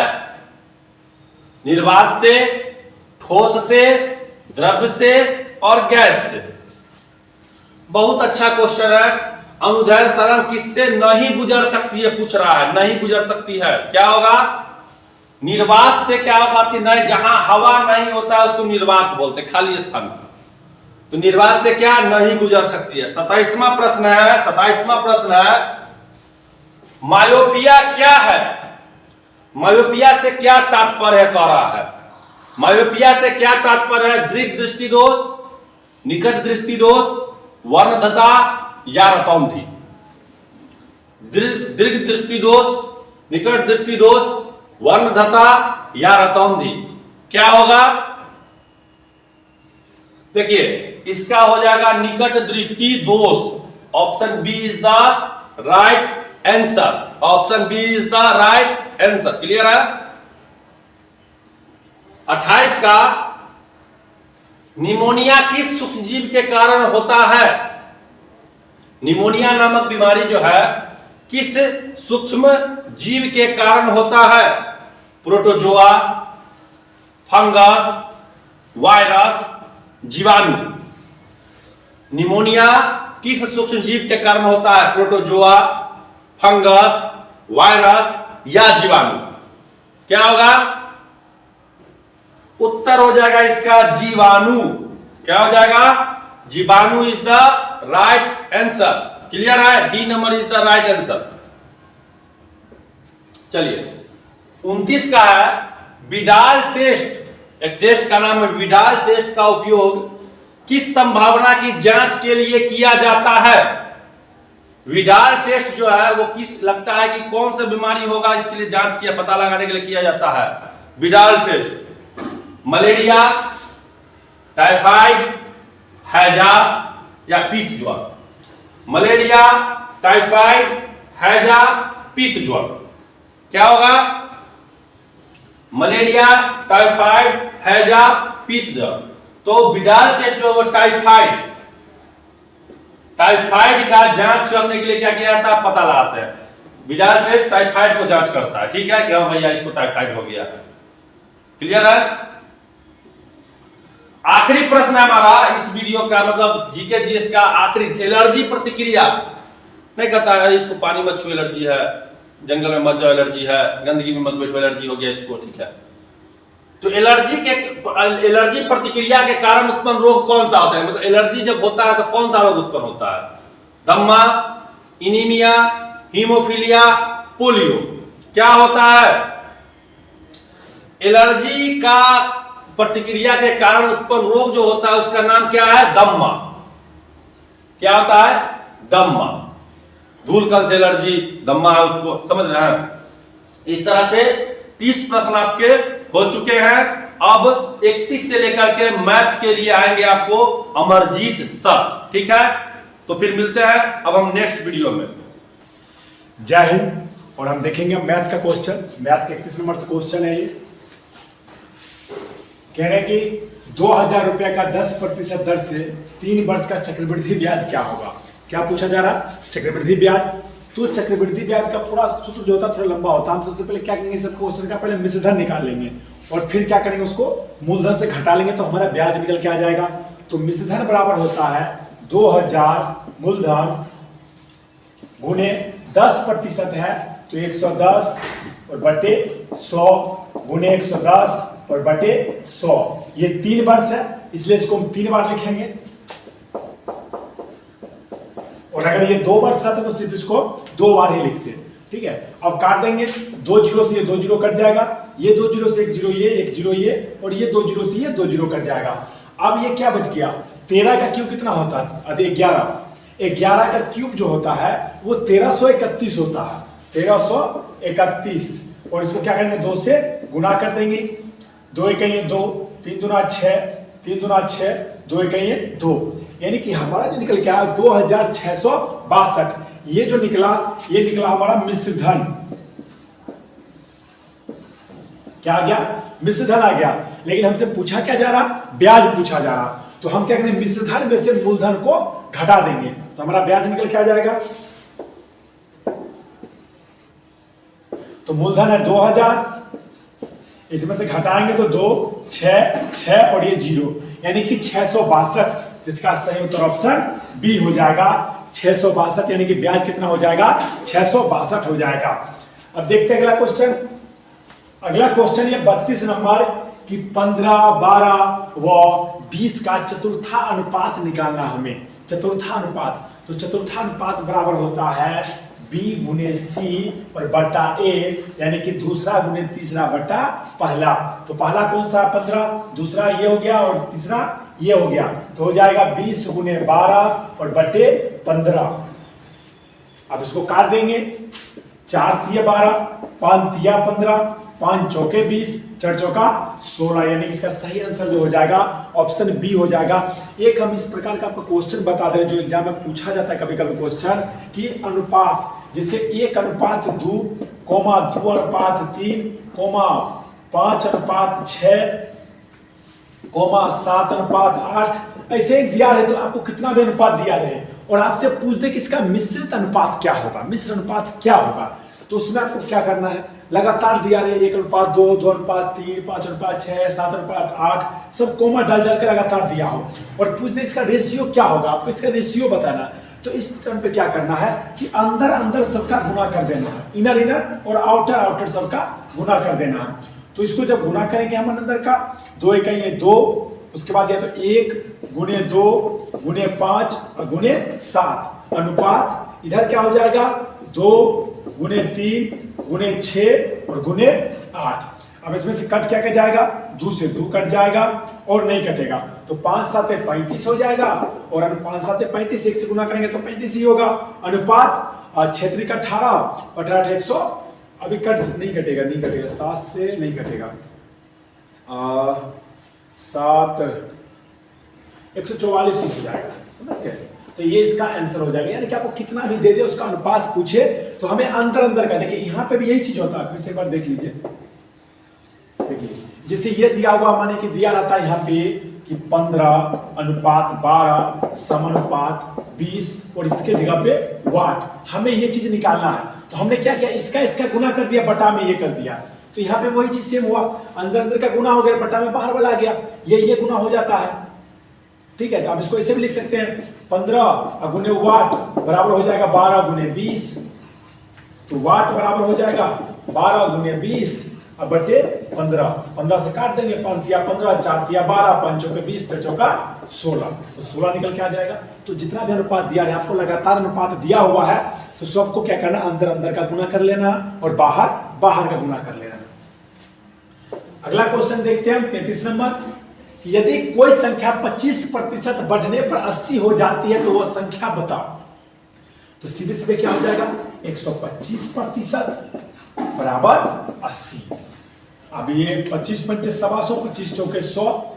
निर्वात से, ठोस से, द्रव्य से और गैस से। बहुत अच्छा क्वेश्चन है। अनुदैर्घ्य तरंग किससे नहीं गुजर सकती है पूछ रहा है, नहीं गुजर सकती है। क्या होगा? निर्वात से। क्या होगा? नहीं, जहां हवा नहीं होता है उसको निर्वात बोलते, खाली स्थान। तो निर्वात से क्या नहीं गुजर सकती है। 27वां प्रश्न है, मायोपिया क्या है? मायोपिया से क्या तात्पर्य कह रहा है? मायोपिया से क्या तात्पर्य है? दीर्घ दृष्टि दोष, निकट दृष्टि दोष, वर्णधता या रतौंधी। दीर्घ दृष्टि दोष, निकट दृष्टि दोष, वर्णधता या रतौंधी। क्या होगा? देखिए इसका हो जाएगा निकट दृष्टि दोष। Option B is the right answer. Option B is the right answer. Clear है? 28 का, निमोनिया किस सूक्ष्मजीव के कारण होता है? निमोनिया नामक बीमारी जो है किस सूक्ष्म जीव के कारण होता है? प्रोटोजोआ, फंगस, वायरस, जीवाणु। निमोनिया किस सूक्ष्म जीव के कारण होता है? प्रोटोजोआ, फंगस, वायरस या जीवाणु। क्या होगा? उत्तर हो जाएगा इसका जीवाणु। क्या हो जाएगा? जीवाणु is the right answer. Clear है? D number is the right answer. चलिए 29 का है, विडाल टेस्ट। एक टेस्ट का नाम है विडाल टेस्ट। का उपयोग किस संभावना की जांच के लिए किया जाता है? विडाल टेस्ट जो है वो किस लगता है कि कौन सा बीमारी होगा इसके लिए जांच किया, पता लगाने के लिए किया जाता है विडाल टेस्ट। मलेरिया, टाइफाइड, हैजा या पीत ज्वर। मलेरिया, टाइफाइड, हैजा, पीत ज्वर। क्या होगा? मलेरिया, टाइफाइड, हैजा, पीत ज्वर। तो विडाल टेस्ट जो वो टाइफाइड का जांच करने के लिए क्या किया जाता है? पता लगाते हैं। विडाल टेस्ट टाइफाइड को जांच करता है। ठीक है? क्या भैया इसको टाइफाइड हो गया है। क्लियर है? आखिरी प्रश्न है हमारा इस वीडियो का, मतलब जीके जीएस का आखिरी। एलर्जी प्रतिक्रिया नहीं कहता है इसको पानी मत छू एलर्जी है, जंगल में मत जाओ एलर्जी है, गंदगी में मत बैठो एलर्जी हो गया इसको। ठीक है? तो एलर्जी प्रतिक्रिया के कारण उत्पन्न रोग कौन सा होता है? मतलब एलर्जी जब होता है तो कौन सा रोग उत्पन्न होता है? दम्मा, इनीमिया, हीमोफीलिया, पोलियो। क्या होता है? एलर्जी का प्रतिक्रिया के कारण उत्पन्न रोग जो होता है उसका नाम क्या है? दम्मा। क्या होता है? दम्मा। धूलकण से एलर्जी, दम्मा है उसको, समझ रहे हैं? इस तरह से 30 प्रश्न आपके हो चुके हैं। अब 31 से लेकर के मैथ के लिए आएंगे आपको अमरजीत सर। ठीक है? तो फिर मिलते हैं अब हम नेक्स्ट वीडियो में। जय हिंद। और हम देखेंगे मैथ का क्वेश्चन। मैथ के 31 नंबर से क्वेश्चन है ये। कह रहे हैं कि 2000 रुपए का 10% दर से 3 वर्ष का चक्रवृद्धि ब्याज क्या होगा? क्या पूछा जा रहा? चक्रवृद्धि ब्याज। तो चक्रवृद्धि ब्याज का पूरा सूत्र जो होता है थोड़ा लंबा होता है। हम सबसे पहले क्या करेंगे, सब क्वेश्चन का पहले मिश्रधन निकाल लेंगे और फिर क्या करेंगे, उसको मूलधन से घटा लेंगे तो हमारा ब्याज निकल के आ जाएगा। तो मिश्रधन बराबर होता है 2000 मूलधन गुणे 10% है तो 110 और बटे 100 गुणे 110 और बटे 100। ये 3 वर्ष है इसलिए इसको हम 3 बार लिखेंगे। और अगर ये 2 वर्ष रहता तो सिर्फ इसको 2 बार ही लिखते। ठीक है, अब काट देंगे, 2 जीरो से ये 2 जीरो कट जाएगा, ये 2 जीरो से 1 जीरो ये, 1 जीरो ये, और ये 2 जीरो से ये 2 जीरो कट जाएगा। अब ये क्या बच गया, 13 का क्यूब कितना होता है, अरे 11 का क्यूब जो होता है वो 1331 होता है, 1331। और इसको क्या करेंगे, 2 से गुना कर देंगे, 2 इकाइयां 2, 3 दूना 6, 3 दूना 6, 2 इकाइयां 2, यानी कि हमारा जो निकल के आया 2662। ये जो निकला, ये निकला हमारा मिश्र धन। क्या आ गया, मिश्र धन आ गया। लेकिन हमसे पूछा क्या जा रहा, ब्याज पूछा जा रहा, तो हम क्या करेंगे, मिश्र धन में से मूलधन को घटा देंगे, तो हमारा ब्याज निकल के आ जाएगा। तो मूलधन है 2000, इसमें से घटाएंगे तो 2, 6 और ये 0, यानी कि 662। इसका सही उत्तर ऑप्शन बी हो जाएगा, 662, यानी कि ब्याज कितना हो जाएगा, 662 हो जाएगा। अब देखते हैं अगला क्वेश्चन। अगला क्वेश्चन ये 32 नंबर कि 15, 12 व 20 का चतुर्था अनुपात निकालना हमें। चतुर्था अनुपात, तो चतुर्था अनुपात बराबर होता है b गुने c और बटा a, यानी कि दूसरा गुने तीसरा बटा पहला। तो पहला कौन सा, 15, दूसरा ये हो गया और तीसरा ये हो गया, तो हो जाएगा 20 गुने 12 और बटे 15। अब इसको काट देंगे, 4 तिया 12, 5 तिया 15, 5 चौके 20, 4 चौका 16, यानी इसका सही आंसर जो हो जाएगा ऑप्शन बी हो जाएगा। एक हम इस प्रकार का आपको क्वेश्चन बता दे रहे जो एग्जाम में पूछा जाता है कभी कभी क्वेश्चन कि अनुपात, जैसे 1:2, 2:3, 5:6, 7:8, ऐसे दिया रहे तो आपको कितना भी अनुपात दिया रहे और आपसे पूछ दे कि इसका मिश्रित अनुपात क्या होगा, मिश्र अनुपात क्या होगा, तो उसमें आपको क्या करना है, लगातार दिया रहे 1:2, 2:3, 5:6, 7:8, सब कोमा डाल डाल के लगातार दिया हो और पूछ दे इसका रेशियो क्या होगा, आपको इसका रेशियो बताना। तो इस टर्म पे क्या करना है कि अंदर अंदर सबका गुना कर देना है, इनर इनर और आउटर आउटर सबका गुना कर देना है। तो इसको जब गुना करेंगे हम अंदर का, 2 इकाइयां 2, उसके बाद या तो 1 गुने 2 गुने 5 और गुने 7, अनुपात इधर क्या हो जाएगा, 2 गुने 3 गुने 6 और गुने 8। अब इसमें से कट क्या जाएगा, 2 से 2 कट जाएगा और नहीं कटेगा, तो 5 7 35 हो जाएगा और 5 7 35, 1 से गुना करेंगे तो 35 ही होगा। अनुपात 6 का 18, 18 100, अभी कट नहीं कटेगा, 7 से नहीं कटेगा, 7 144 ही हो जाएगा, समझ गए। तो ये इसका आंसर हो जाएगा, यानी कि आपको कितना भी दे दे उसका अनुपात पूछे तो हमें अंदर अंदर का, देखिए यहाँ पे भी यही चीज होता है, फिर से एक बार देख लीजिए, देखिए जैसे ये दिया हुआ माने कि दिया रहता है यहाँ पे कि 15:12 समानुपात 20 और इसके जगह पे वाट, हमें ये चीज निकालना है। तो हमने क्या किया, इसका गुना कर दिया, बटा में ये कर दिया, तो यहाँ पे वही चीज सेम हुआ, अंदर अंदर का गुना हो गया, बटा में बाहर वाला आ गया, ये गुना हो जाता है। ठीक है, तो आप इसको ऐसे भी लिख सकते हैं, 15 गुने वाट बराबर हो जाएगा 12 गुने 20, तो वाट बराबर हो जाएगा 12 गुने 20 अब बटे 15, 15 से काट देंगे, 5 तिया 15, 4 तिया 12, 5 चौके 20, 4 चौका 16, तो 16 निकल के आ जाएगा। तो जितना भी अनुपात दिया है आपको, लगातार अनुपात दिया हुआ है, तो सबको क्या करना, अंदर अंदर का गुना कर लेना और बाहर बाहर का गुना कर लेना। अगला क्वेश्चन देखते हैं हम 33 नंबर कि यदि कोई संख्या 25% बढ़ने पर 80 हो जाती है तो वह संख्या बताओ। तो सीधे सीधे क्या हो जाएगा, 125% बराबर 80। अब ये 25 पंचे 125, 25 चौके 100,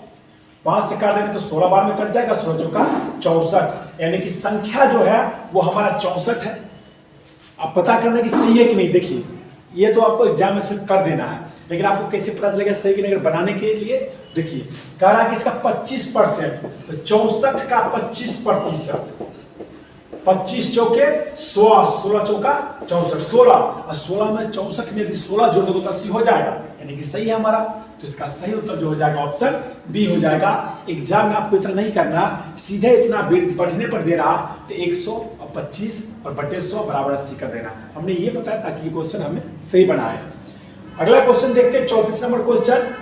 5 से काट देंगे तो 16 बार में कट जाएगा, 16 चौका 64, यानी कि संख्या जो है वो हमारा 64 है। अब पता करना कि सही है कि नहीं, देखिए ये तो आपको एग्जाम में सिर्फ कर देना है, लेकिन आपको कैसे पता चलेगा सही कि नहीं, बनाने के लिए देखिए कह रहा है कि इसका 25%, तो 64 का 25%, 25 चौके 16, 16 चौका 64, 16 और 16 में 64 में यदि 16 जोड़ दो तो 80 हो जाएगा, यानी कि सही है हमारा। तो इसका सही उत्तर जो हो जाएगा ऑप्शन बी हो जाएगा। एग्जाम में आपको इतना नहीं करना, सीधे इतना बढ़ने पर दे रहा तो 125 और बटे 100 बराबर 80 कर देना। हमने ये बताया ताकि ये क्वेश्चन हमें सही बनाया। अगला क्वेश्चन देखते हैं 34 नंबर क्वेश्चन।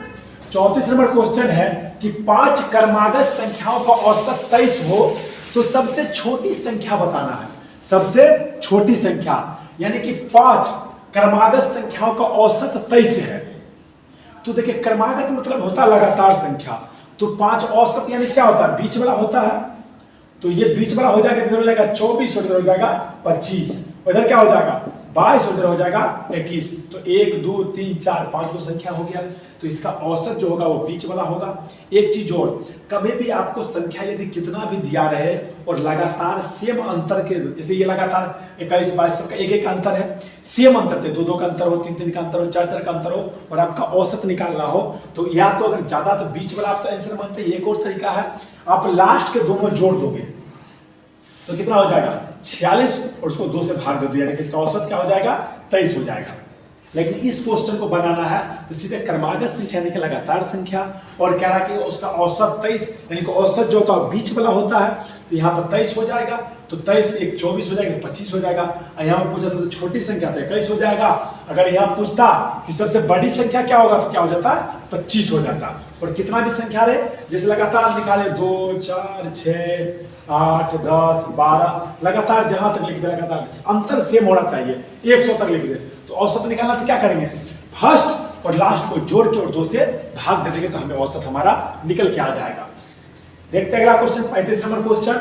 34 नंबर क्वेश्चन है कि 5 क्रमागत संख्याओं का औसत 23 हो तो सबसे छोटी संख्या बताना है। सबसे छोटी संख्या, यानी कि 5 क्रमागत संख्याओं का औसत 23 है। तो देखिए क्रमागत मतलब होता है लगातार संख्या, तो 5 औसत यानी क्या होता है, बीच वाला होता है। तो ये बीच वाला हो जाएगा, इधर हो जाएगा 24 और इधर हो जाएगा 25, और इधर क्या हो जाएगा 22 और इधर हो जाएगा 21। तो 1 2 3 4 5 संख्या हो गया। तो इसका औसत जो होगा वो बीच वाला होगा। एक चीज और, कभी भी आपको संख्या यदि कितना भी दिया रहे और लगातार सेम अंतर के, जैसे ये लगातार 21 22 सबका एक एक अंतर है, सेम अंतर से 2 2 का अंतर हो, 3 3 का अंतर हो, 4 4 का अंतर हो, और आपका औसत निकालना हो, तो या तो अगर ज्यादा तो बीच वाला आप आंसर मानते हैं। एक और तरीका है, आप लास्ट के दोनों जोड़ दोगे तो कितना हो जाएगा 46 और उसको 2 से भाग दे दो, यानी कि इसका औसत क्या हो जाएगा 23 हो जाएगा। लेकिन इस क्वेश्चन को बनाना है तो सीधे क्रमागत संख्या यानी कि लगातार संख्या, और कह रहा है कि उसका औसत 23 यानी कि औसत जो होता है बीच वाला होता है, तो यहाँ पर 23 हो जाएगा। तो 23 एक 24 हो जाएगा, 25 हो जाएगा। यहाँ पर पूछा सबसे छोटी संख्या तो 21 हो जाएगा। अगर यहाँ पूछता कि सबसे बड़ी संख्या क्या होगा तो क्या हो जाता 25 हो जाता। और कितना भी संख्या रहे, जैसे लगातार निकाले 2 4 6 8 10 12, लगातार जहां तक लिख दे, लगातार अंतर सेम होना चाहिए, 100 तक लिख दे। तो औसत निकालना तो क्या करेंगे, फर्स्ट और लास्ट को जोड़ के और 2 से भाग दे देंगे तो हमें औसत हमारा निकल के आ जाएगा। देखते हैं अगला question, 35 number question.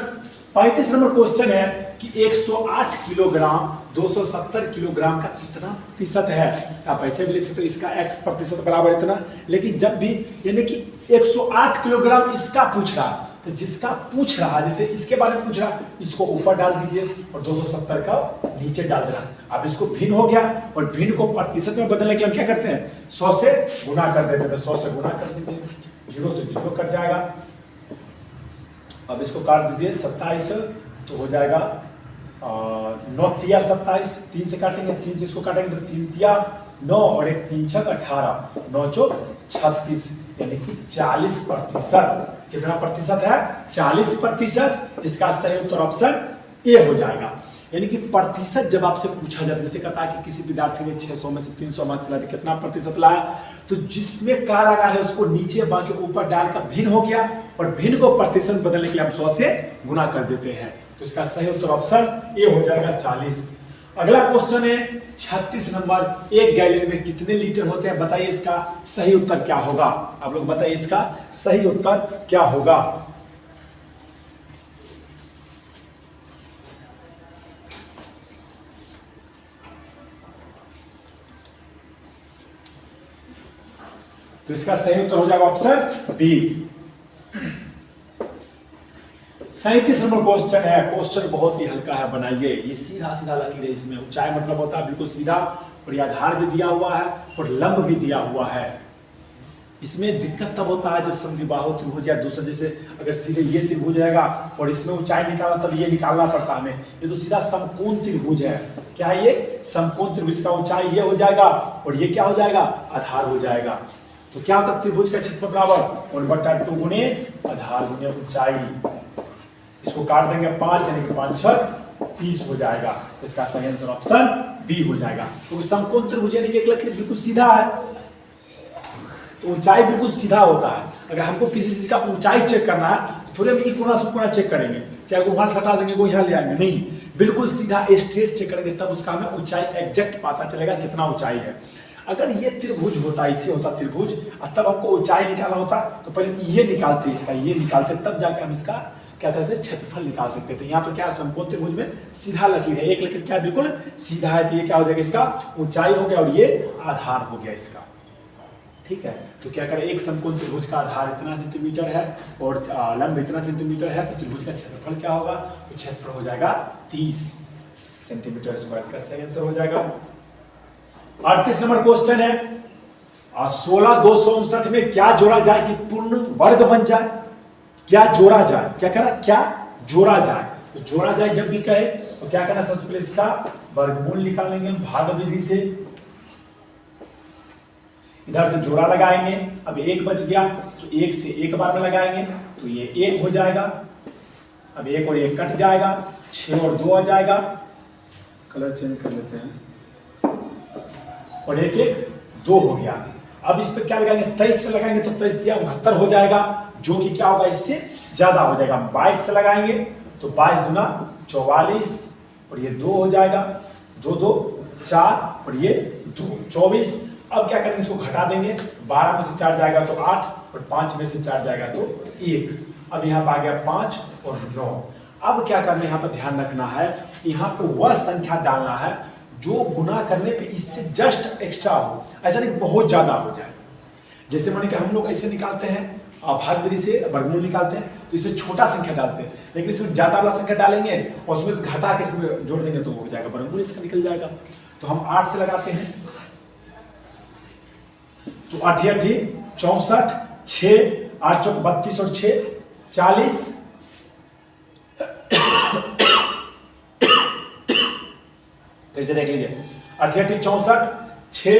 35 number question है कि 108 किलोग्राम 270 किलोग्राम का कितना प्रतिशत है। आप ऐसे भी लिख सकते हो, इसका x प्रतिशत बराबर इतना। लेकिन जब भी यानी कि 108 किलोग्राम इसका पूछ रहा, तो जिसका पूछ रहा, जैसे इसके बारे में पूछ रहा, इसको ऊपर डाल दीजिए और 270 का नीचे डाल देना। अब इसको भिन्न हो गया, और भिन्न को प्रतिशत में बदलने के लिए हम क्या करते हैं, 100 से गुना कर देते हैं। तो 100 से गुना कर दीजिए, 0 से 0 कट जाएगा। अब इसको काट दीजिए 27, तो हो जाएगा 9 तिया 27, 3 से काटेंगे, 3 से इसको काटेंगे तो 3 तिया 9 और 1 3 6 18, 9 चौक 36, यानी कि 40%। कितना प्रतिशत है 40%। इसका सही उत्तर ऑप्शन ए हो जाएगा। यानी कि प्रतिशत जब आपसे पूछा जाता है, जैसे कहता है कि किसी विद्यार्थी ने 600 में से 300 मार्क्स लाए, कितना प्रतिशत लाया, तो जिसमें का लगा है उसको नीचे बाकी ऊपर डालकर भिन्न हो गया, और भिन्न को प्रतिशत बदलने के लिए हम 100 से गुना कर देते हैं। तो इसका सही उत्तर ऑप्शन ए हो जाएगा 40। अगला क्वेश्चन है 36 नंबर, एक गैलन में कितने लीटर होते हैं, बताइए इसका सही उत्तर क्या होगा। आप लोग बताइए इसका सही उत्तर क्या होगा। तो इसका सही उत्तर हो जाएगा ऑप्शन बी। 37 नंबर क्वेश्चन है, क्वेश्चन बहुत ही हल्का है, बनाइए। ये सीधा सीधा लकीर है, इसमें ऊंचाई मतलब होता है बिल्कुल सीधा, और ये आधार भी दिया हुआ है और लंब भी दिया हुआ है। इसमें दिक्कत तब होता है जब समद्विबाहु त्रिभुज या दूसरा, जैसे अगर सीधे ये त्रिभुज रहेगा और इसमें ऊंचाई निकालना, तब ये निकालना पड़ता हमें। ये तो सीधा समकोण त्रिभुज है। क्या है ये समकोण त्रिभुज, का ऊंचाई ये हो जाएगा और ये क्या हो जाएगा आधार हो जाएगा। तो क्या होता है त्रिभुज का क्षेत्रफल बराबर 1/2 गुणे आधार गुणे ऊंचाई। इसको काट देंगे 5, यानी कि 5 6 30 हो जाएगा। इसका सही आंसर ऑप्शन बी हो जाएगा। तो समकोण त्रिभुज यानी कि एक लकीर बिल्कुल सीधा है, तो ऊंचाई बिल्कुल सीधा होता है। अगर हमको किसी चीज का ऊंचाई चेक करना है तो थोड़े हम इकोना सुकोना चेक करेंगे, चाहे को वहां सटा देंगे, को यहाँ ले आएंगे, नहीं, बिल्कुल सीधा स्ट्रेट चेक करेंगे, तब उसका हमें ऊंचाई एग्जैक्ट पता चलेगा कितना ऊंचाई है। अगर ये त्रिभुज होता, इसे होता त्रिभुज, और तब हमको ऊंचाई निकालना होता तो पहले ये निकालते, इसका ये निकालते, तब जाकर हम इसका क्या कहते हैं क्षेत्रफल निकाल सकते हैं। तो यहाँ पर क्या समकोण त्रिभुज में सीधा लकीर है, एक लकीर क्या बिल्कुल सीधा है, तो ये क्या हो जाएगा, इसका ऊंचाई हो गया और ये आधार हो गया इसका। ठीक है, तो क्या करें, एक समकोण त्रिभुज का आधार इतना सेंटीमीटर है और लंब इतना सेंटीमीटर है, तो त्रिभुज का क्षेत्रफल क्या होगा, तो क्षेत्रफल हो जाएगा 30 सेंटीमीटर स्क्वायर। इसका सही आंसर हो जाएगा। 38 नंबर क्वेश्चन है, 16,259 में क्या जोड़ा जाए कि पूर्ण वर्ग बन जाए। क्या जोड़ा जाए, क्या कह रहा, क्या जोड़ा जाए। तो जोड़ा जाए जब भी कहे तो क्या करना, सबसे पहले इसका वर्गमूल निकालेंगे हम भाग विधि से, इधर से जोड़ा लगाएंगे। अब 1 बच गया तो 1 से एक बार में लगाएंगे तो ये 1 हो जाएगा। अब 1 और 1 कट जाएगा, 6 और 2 आ जाएगा, कलर चेंज कर लेते हैं, और 1 1 2 हो गया। अब इस पर क्या लगाएंगे, 23 से लगाएंगे तो 23 दिया 69 हो जाएगा, जो कि क्या होगा इससे ज्यादा हो जाएगा। 22 से लगाएंगे तो 22 दूना 44, और ये 2 हो जाएगा, 2 2 4 और ये 2 24। अब क्या करेंगे, इसको घटा देंगे, 12 में से 4 जाएगा तो 8 और 5 में से 4 जाएगा तो 1। अब यहाँ पर आ गया 5 और 9। अब क्या करना है, यहाँ पर ध्यान रखना है, यहाँ पे वह संख्या डालना है जो गुना करने पे इससे जस्ट एक्स्ट्रा हो, ऐसा नहीं बहुत ज्यादा हो जाए। जैसे माने कि हम लोग ऐसे निकालते हैं, भाग विधि से वर्गमूल निकालते हैं तो इससे छोटा संख्या डालते हैं, लेकिन इसमें ज्यादा वाला संख्या डालेंगे और उसमें से घटा के इसमें जोड़ देंगे तो वो हो जाएगा वर्गमूल, इसका निकल जाएगा। तो हम 8 से लगाते हैं, तो 8 8 64, 6 8 चौक 32 और 6 40। फिर से देख लीजिए, 8 8 64, 6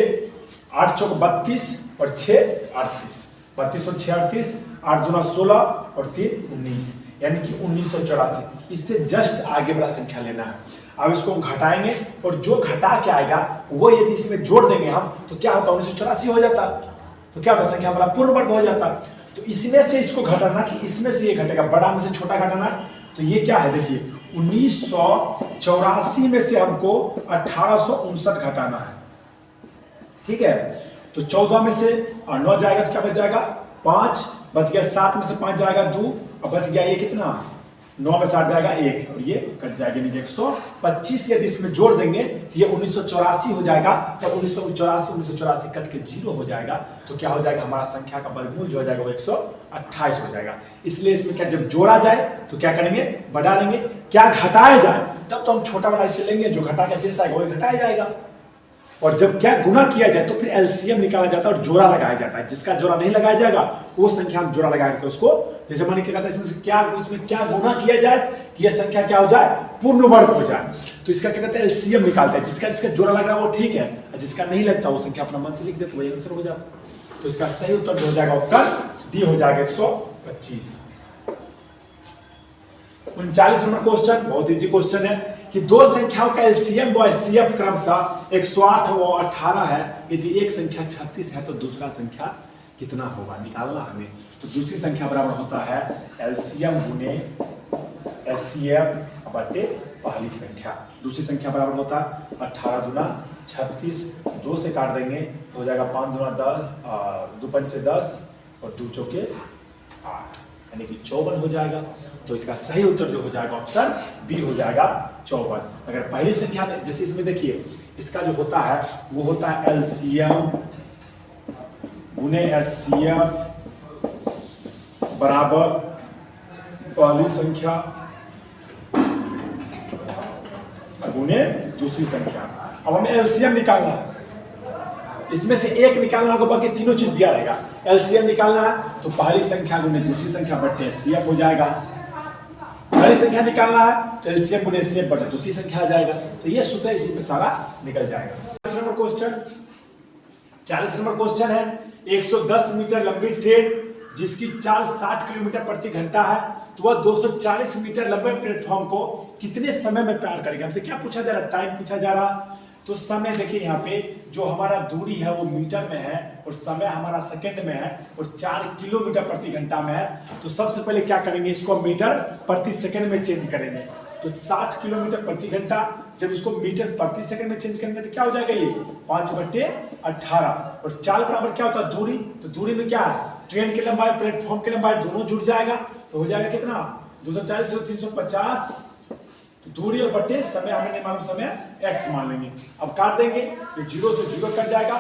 8 चौक 32 और 6 38, 32 और 6 38, 8 दूना 16 और 3 19, यानी कि 1984। इससे जस्ट आगे वाला संख्या लेना है। अब इसको हम घटाएंगे और जो घटा के आएगा वो यदि इसमें जोड़ देंगे हम तो क्या होता, 1984 हो जाता। तो क्या होगा, संख्या हमारा पूर्ण वर्ग हो जाता। तो इसमें से इसको घटाना कि इसमें से ये घटेगा, बड़ा में से छोटा घटाना। तो ये क्या है, देखिए 1984 में से हमको 1859 घटाना है, ठीक है। तो 14 में से 9 जाएगा तो क्या बच जाएगा, 5 बच गया, 7 में से 5 जाएगा 2 और बच गया ये कितना, 9 में से 8 जाएगा 1 और ये कट जाएगा, नहीं 125। यदि इसमें जोड़ देंगे तो ये 1984 हो जाएगा। जब 1984 कट के 0 हो जाएगा तो क्या हो जाएगा, हमारा संख्या का वर्गमूल जो हो जाएगा वो 128 हो जाएगा। इसलिए इसमें क्या, जब जोड़ा जाए तो क्या करेंगे, बढ़ा लेंगे, क्या घटाया जाए तब तो हम छोटा वाला इससे लेंगे, जो घटा के शेष आएगा वही घटाया जाएगा। और जब क्या गुना किया जाए तो फिर एलसीएम निकाला जाता है और जोड़ा लगाया जाता है। जिसका जोड़ा नहीं लगाया जाएगा वो संख्या हम जोड़ा लगा करके उसको, जैसे माने क्या कहता है, इसमें क्या गुना किया जाए कि यह संख्या क्या हो जाए, पूर्ण वर्ग हो जाए। तो इसका क्या कहते हैं, एलसीएम निकालते हैं। जिसका जोड़ा लग रहा है वो ठीक है, जिसका नहीं लगता वो संख्या अपना मन से लिख दे तो वही आंसर हो जाता। तो इसका सही उत्तर जो हो जाएगा ऑप्शन डी हो जाएगा 125। 39 नंबर क्वेश्चन बहुत इजी क्वेश्चन है कि दो संख्याओं का एलसीएम व एचसीएफ क्रमशः 108 व 18 है। यदि एक संख्या 36 है तो दूसरा संख्या कितना होगा, निकालना हमें। तो दूसरी संख्या बराबर होता है एलसीएम गुने एचसीएफ बटे पहली संख्या। दूसरी संख्या बराबर होता है 18 दूना 36, 2 से काट देंगे तो हो जाएगा 5 दूना 10, 2 पंचे 10 और 2 चौके 8, यानी कि 54 हो जाएगा। तो इसका सही उत्तर जो हो जाएगा ऑप्शन बी हो जाएगा 54। अगर पहली संख्या में, जैसे इसमें देखिए, इसका जो होता है वो होता है एलसीएम गुने एचसीएफ बराबर पहली संख्या गुने दूसरी संख्या। अब हमें एलसीएम निकालना है, इसमें से एक निकालना होगा, बाकी तीनों चीज दिया रहेगा। एलसीएम निकालना है तो पहली संख्या गुने दूसरी संख्या बटे एचसीएफ हो जाएगा। पहली संख्या निकालना है तो एलसीएम गुने एचसीएफ बटे दूसरी संख्या आ जाएगा। तो ये सूत्र इसी पे सारा निकल जाएगा। 40 नंबर क्वेश्चन है, 110 मीटर लंबी ट्रेन जिसकी चाल 60 किलोमीटर प्रति घंटा है तो वह 240 मीटर लंबे प्लेटफॉर्म को कितने समय में पार करेगा। हमसे क्या पूछा जा रहा है, टाइम पूछा जा रहा। तो समय देखिए, यहाँ पे जो हमारा दूरी है वो मीटर में है और समय हमारा सेकंड में है और 4 किलोमीटर प्रति घंटा में है। तो सबसे पहले क्या करेंगे, इसको मीटर प्रति सेकंड में चेंज करेंगे। तो 60 किलोमीटर प्रति घंटा जब इसको मीटर प्रति सेकंड में चेंज करेंगे तो क्या हो जाएगा, ये 5/18। और चाल बराबर क्या होता है, दूरी। तो दूरी में क्या है, ट्रेन की लंबाई प्लेटफॉर्म की लंबाई दोनों जुड़ जाएगा तो हो जाएगा कितना, 240 और 350। तो दूरी और बटे समय हमें नहीं मालूम, समय x मान लेंगे। अब काट देंगे तो 0 से 0 कट जाएगा,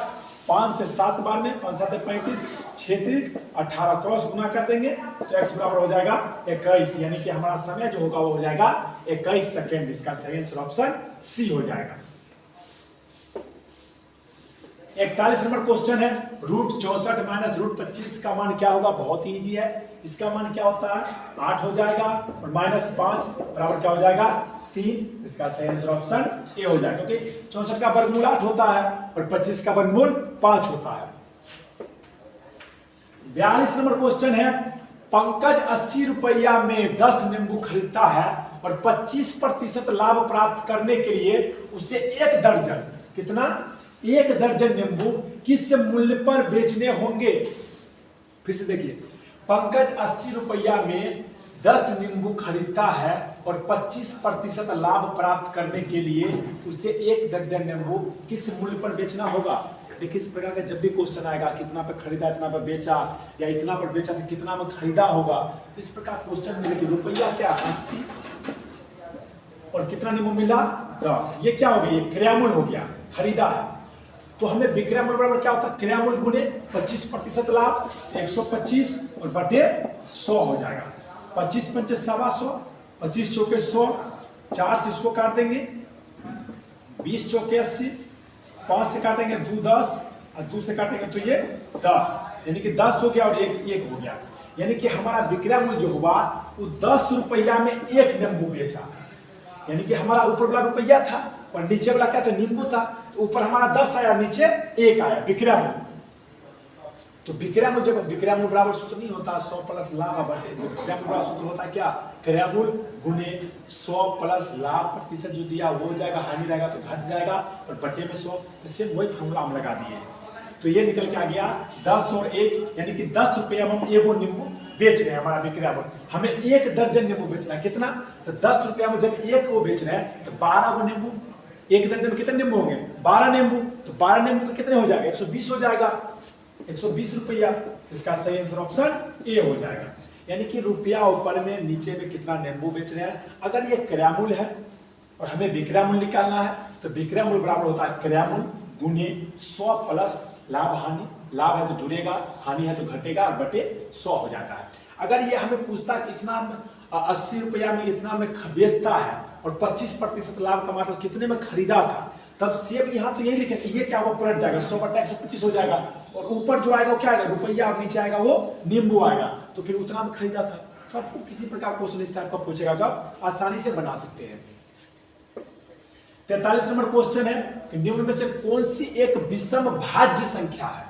5 से 7 बार में 5 7 35, 6 3 18 क्रॉस गुना कर देंगे तो x बराबर हो जाएगा 21, यानी कि हमारा समय जो होगा वो हो जाएगा 21 सेकेंड। इसका सही आंसर ऑप्शन सी हो जाएगा। 41 नंबर क्वेश्चन है, √64 माइनस √25 का मान क्या होगा। बहुत ही इजी है, इसका मान क्या होता है 8 हो जाएगा और -5 बराबर क्या हो जाएगा 3। इसका सही आंसर ऑप्शन ए हो जाएगा, क्योंकि 64 का वर्गमूल 8 होता है और 25 का वर्गमूल 5 होता है। 42 नंबर क्वेश्चन है, पंकज 80 रुपया में 10 नींबू खरीदता है और 25% लाभ प्राप्त करने के लिए उसे 1 दर्जन, कितना, 1 दर्जन नींबू किस मूल्य पर बेचने होंगे। फिर से देखिए, पंकज 80 रुपया में 10 नींबू खरीदता है और 25% लाभ प्राप्त करने के लिए उसे 1 दर्जन नींबू किस मूल्य पर बेचना होगा। देखिए इस प्रकार का जब भी क्वेश्चन आएगा कितना पर खरीदा इतना पर बेचा, या इतना पर बेचा तो कितना में खरीदा होगा, तो इस प्रकार क्वेश्चन मिले कि रुपया क्या 80 और कितना नींबू मिला 10, ये क्या हो गया, ये क्रयमूल्य हो गया, खरीदा है। तो हमें विक्रय मूल्य बराबर क्या होता है, क्रय मूल्य गुने 25% लाभ 125 और बटे 100 हो जाएगा। 25 पंचे 125, 25 चौके 100, 4 से इसको काट देंगे, 20 चौके 80, 5 से काटेंगे 2 10 और 2 से काटेंगे तो ये 10, यानी कि 10 हो गया और एक हो गया, यानी कि हमारा विक्रय मूल्य जो हुआ वो 10 रुपया में 1 नींबू बेचा, यानी कि हमारा ऊपर वाला रुपया था और नीचे वाला क्या था, नींबू था। तो ऊपर हमारा 10 आया, नीचे 1 आया, विक्रय मूल्य। तो विक्रय मूल्य जब विक्रय मूल्य बराबर सूत्र नहीं होता 100 प्लस लाभ बटे, विक्रय मूल्य बराबर सूत्र होता है क्या, क्रय मूल्य गुने 100 प्लस लाभ प्रतिशत जो दिया वो हो जाएगा, हानि रहेगा तो घट जाएगा और बटे में 100, इससे वही फॉर्मूला हम लगा दिए। तो ये निकल के आ गया 10 और 1, यानी कि 10 रुपया में हम एगो नींबू बेच रहे हैं, हमारा विक्रय मूल्य। हमें 1 दर्जन नींबू बेचना है, कितना, तो 10 रुपया में जब 1 को बेच रहे हैं तो 12 गो नींबू, 1 दर्जन में कितने नींबू होंगे 12 नींबू, तो 12 नींबू का कितने हो जाएगा 120 हो जाएगा, 120 रुपया। इसका सही आंसर ऑप्शन ए हो जाएगा, यानी कि रुपया ऊपर में नीचे में कितना नींबू बेच रहे हैं। अगर ये क्रय मूल्य है और हमें विक्रय मूल्य निकालना है तो विक्रय मूल्य बराबर होता है क्रय मूल्य गुने 100 प्लस लाभ हानि, लाभ है तो जुड़ेगा, हानि है तो घटेगा और बटे 100 हो जाता है। अगर ये हमें पूछता है इतना 80 रुपया में इतना में बेचता है और 25% लाभ कमा तो कितने में खरीदा था, तब सेब यहाँ तो यही लिखे कि ये क्या होगा, पलट जाएगा 100 बटा 125 हो जाएगा, और ऊपर जो आएगा वो क्या आएगा रुपया, और नीचे आएगा वो नींबू आएगा, तो फिर उतना में खरीदा था। तो आपको किसी प्रकार क्वेश्चन इस टाइप का पूछेगा तो आप आसानी से बना सकते हैं। 43 नंबर क्वेश्चन है, निम्न में से कौन सी एक विषम भाज्य संख्या है।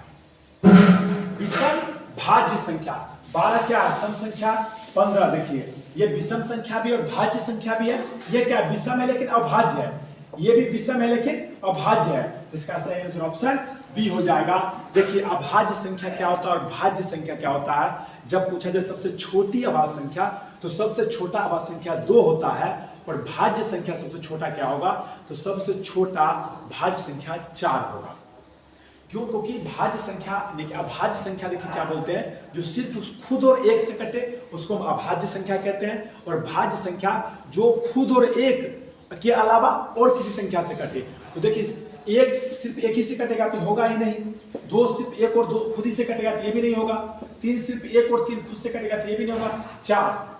विषम भाज्य संख्या 12 क्या है, सम संख्या 15, देखिए ये विषम संख्या भी और भाज्य संख्या भी है। ये क्या विषम है लेकिन अभाज्य है, ये भी विषम है लेकिन अभाज्य है, तो इसका सही आंसर ऑप्शन बी हो जाएगा। देखिए अभाज्य संख्या क्या होता है और भाज्य संख्या क्या होता है। जब पूछा जाए सबसे छोटी अभाज्य संख्या, तो सबसे छोटा अभाज्य संख्या 2 होता है, और भाज्य संख्या सबसे छोटा क्या होगा, तो सबसे छोटा भाज्य संख्या 4 होगा। क्यों, क्योंकि भाज्य संख्या देखिए, अभाज्य संख्या देखिए क्या बोलते हैं, जो सिर्फ खुद और एक से कटे उसको हम अभाज्य संख्या कहते हैं, और भाज्य संख्या जो खुद और एक के अलावा और किसी संख्या से कटे। तो देखिए एक सिर्फ एक ही से कटेगा तो होगा ही नहीं, 2 सिर्फ 1 और 2 खुद ही से कटेगा तो ये भी नहीं होगा, 3 सिर्फ 1 और 3 खुद से कटेगा तो ये भी नहीं होगा,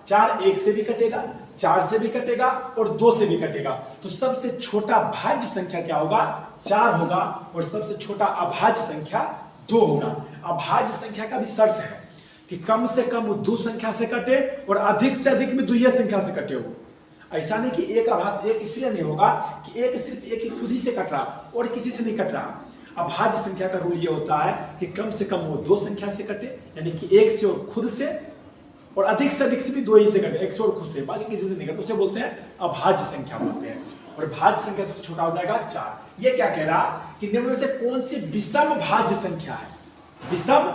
4 1 से भी कटेगा, 4 से भी कटेगा और 2 से भी कटेगा। तो सबसे छोटा भाज्य संख्या क्या होगा, 4 होगा, और सबसे छोटा अभाज्य संख्या 2 होगा। अभाज्य संख्या का भी शर्त है कि कम से कम वो 2 संख्या से कटे और अधिक से अधिक में 2 संख्या से कटे हो। ऐसा नहीं कि एक अभाज्य एक इसलिए नहीं होगा कि एक सिर्फ एक ही खुद ही से कट रहा और किसी से नहीं कट रहा। अभाज्य संख्या का रूल ये होता है कि कम से कम वो 2 संख्या से कटे, यानी कि एक से और खुद से, और अधिक से भी 2 ही से कटे, एक से और खुद से, बाकी किसी से नहीं कटे, उसे बोलते हैं अभाज्य संख्या बोलते हैं। और भाज्य संख्या सबसे छोटा हो जाएगा 4। ये क्या कह रहा कि निम्न में से कौन सी विषम भाज्य संख्या है, विषम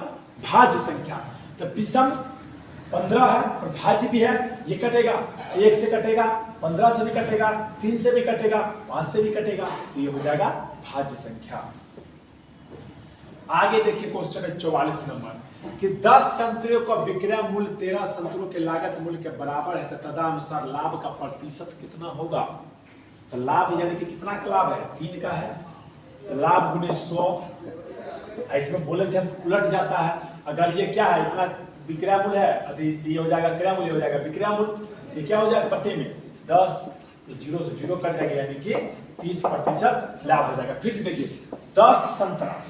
भाज्य संख्या। तो विषम 15 है और भाज्य भी है, ये कटेगा, 1 से कटेगा, 15 से भी कटेगा, 3 से भी कटेगा, 5 से भी कटेगा, तो ये हो जाएगा भाज्य संख्या। आगे देखिए क्वेश्चन है 44 नंबर कि 10 संतरों का विक्रय मूल्य 13 संतरों के लागत मूल्य के बराबर है, तो तदनुसार लाभ का प्रतिशत कितना होगा। तो लाभ यानी कि कितना का लाभ है, 3 का है, तो लाभ गुने 100, इसमें बोले थे हम उलट जाता है। अगर ये क्या है, इतना विक्रय मूल्य है, ये हो जाएगा क्रय मूल्य हो जाएगा विक्रय मूल्य, ये क्या हो जाएगा बट्टे में 10, तो 0 से 0 कट जाएगा, यानी कि 30% लाभ हो जाएगा। फिर से देखिए 10 संतरा,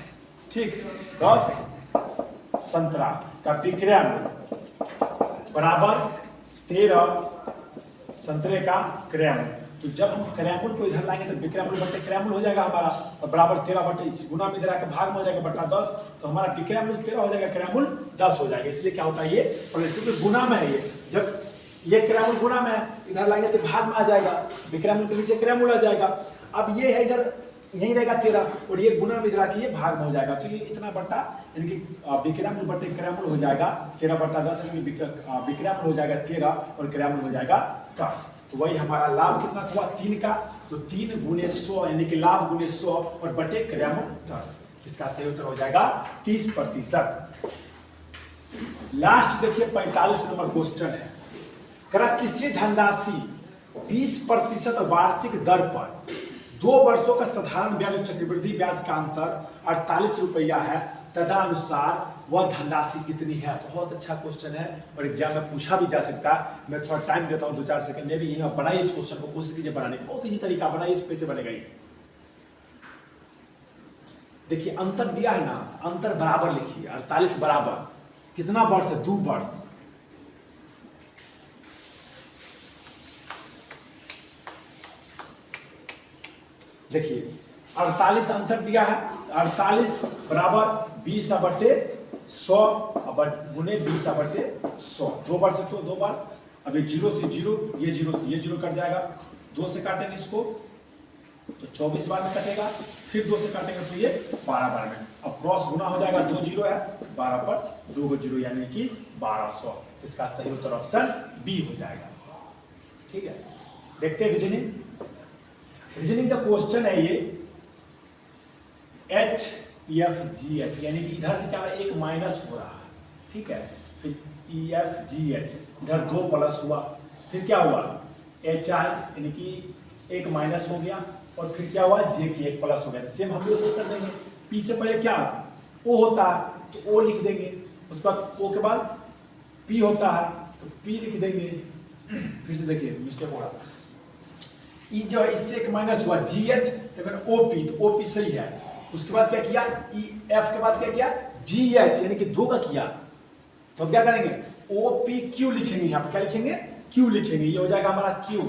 ठीक, 10 संतरा का विक्रय मूल्य बराबर 13 संतरे का क्रय मूल्य। तो जब हम क्रय मूल्य को इधर लाएंगे तो विक्रय मूल्य बटे क्रय मूल्य हो जाएगा हमारा, और बराबर 13 बटे इस गुना में इधर आके भाग में हो जाएगा बटा 10, तो हमारा विक्रय मूल्य 13 हो जाएगा, क्रय मूल्य 10 हो जाएगा। इसलिए क्या होता है ये क्योंकि गुना में है, ये जब ये क्रय मूल्य गुना में है, इधर लाएंगे तो भाग में आ जाएगा, विक्रय मूल्य के नीचे क्रय मूल्य आ जाएगा। अब ये है इधर यही रहेगा 13 और ये गुना में इधर आके भाग में हो जाएगा, तो ये इतना बट्टा यानी कि विक्रयमूल बटे क्रयमूल हो जाएगा 13/10, यानी विक्रयमूल हो जाएगा 13 और क्रयमूल हो जाएगा 10। तो वही हमारा लाभ कितना हुआ 3 का, तो 3 गुने 100 यानी कि लाभ गुने 100 और बटे क्रयमूल 10। इसका सही उत्तर हो जाएगा 30%। लास्ट देखिए 45 नंबर क्वेश्चन है, करा किसी धनराशि 20% वार्षिक दर पर 2 वर्षों का साधारण ब्याज और चक्रवृद्धि ब्याज का अंतर 48 रुपया है, तदनुसार वह धनराशि कितनी है। बहुत अच्छा क्वेश्चन है और एग्जाम में पूछा भी जा सकता है। मैं थोड़ा टाइम देता हूं 2-4 सेकंड में भी, यही बनाइए इस क्वेश्चन को, कोशिश कीजिए बनाने, बहुत इजी तरीका बनाइए, इस पे से बनेगा ये। देखिए अंतर दिया है ना, अंतर बराबर लिखिए, 48 बराबर कितना वर्ष है 2 वर्ष। देखिए 48 अंतर दिया है, 48 बराबर 20/100 गुने 20/100, 2 बार से तो 2 बार, अब ये 0 से 0, ये 0 से ये 0 कट जाएगा, 2 से काटेंगे इसको तो 24 बार में कटेगा, फिर 2 से काटेंगे तो ये 12 बार में। अब क्रॉस गुना हो जाएगा, 2 0 है, 12 पर 2 0 यानी कि 1200। इसका सही उत्तर ऑप्शन बी हो जाएगा। ठीक है, देखते हैं रीजनिंग। रीजनिंग का क्वेश्चन है ये H F G H, यानी कि इधर से क्या है एक माइनस हो रहा है, ठीक है, फिर E F G H, इधर 2 प्लस हुआ, फिर क्या हुआ H I यानी कि एक माइनस हो गया, और फिर क्या हुआ J की एक प्लस हो गया। सेम हम लोग कर देंगे, P से पहले क्या O होता है तो O लिख देंगे, उसके बाद O के बाद P होता है तो P लिख देंगे। फिर से देखिए मिस्टेक हो रहा, E जो है इससे एक माइनस हुआ GH, तो फिर OP, तो OP सही है। उसके बाद क्या किया EF के बाद क्या किया GH यानी कि 2 का किया, तो अब क्या करेंगे OPQ लिखेंगे, यहाँ पे क्या लिखेंगे Q लिखेंगे, ये हो जाएगा हमारा Q।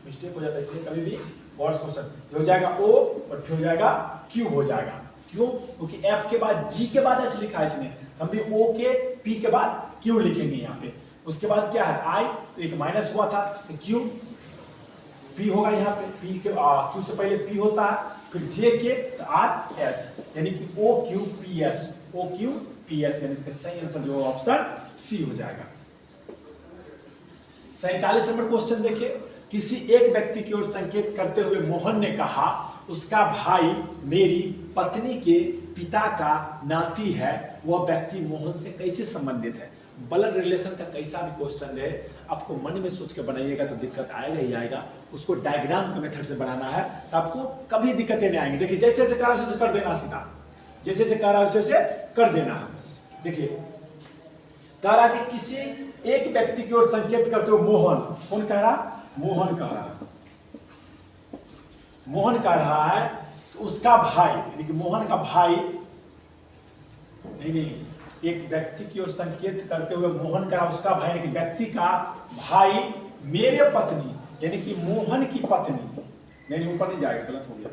मिस्टेक हो जाता है इसलिए कभी भी वर्ड्स क्वेश्चन, ये हो जाएगा O और फिर हो जाएगा Q हो जाएगा। क्यों? क्योंकि F के बाद G के बाद H लिखा है इसने, हम भी O के P के बाद Q लिखेंगे यहाँ पे। उसके बाद क्या है I, तो एक माइनस हुआ था तो Q P होगा यहाँ पे, P के Q से पहले P होता है, फिर J के तो R S यानी कि OQPS, OQPS यानी इसका सही आंसर जो ऑप्शन सी हो जाएगा। 47 नंबर क्वेश्चन देखिए, किसी एक व्यक्ति की ओर संकेत करते हुए मोहन ने कहा उसका भाई मेरी पत्नी के पिता का नाती है, वह व्यक्ति मोहन से कैसे संबंधित है। ब्लड रिलेशन का कैसा भी क्वेश्चन है, आपको मन में सोच के बनाइएगा तो दिक्कत आएगा ही आएगा, उसको डायग्राम के मेथड से बनाना है तो आपको कभी दिक्कतें नहीं आएंगी। देखिए जैसे जैसे कर रहा है वैसे कर देना, सीधा जैसे जैसे कर रहा है वैसे कर देना है। देखिए कह रहा कि किसी एक व्यक्ति की ओर संकेत करते हुए मोहन, कौन कह रहा मोहन कह रहा है, मोहन कह रहा है तो उसका भाई यानी कि मोहन का भाई नहीं, एक व्यक्ति की ओर संकेत करते हुए मोहन का उसका भाई यानी कि व्यक्ति का भाई मेरे पत्नी यानी कि मोहन की पत्नी, नहीं ऊपर नहीं जाएगा गलत हो गया,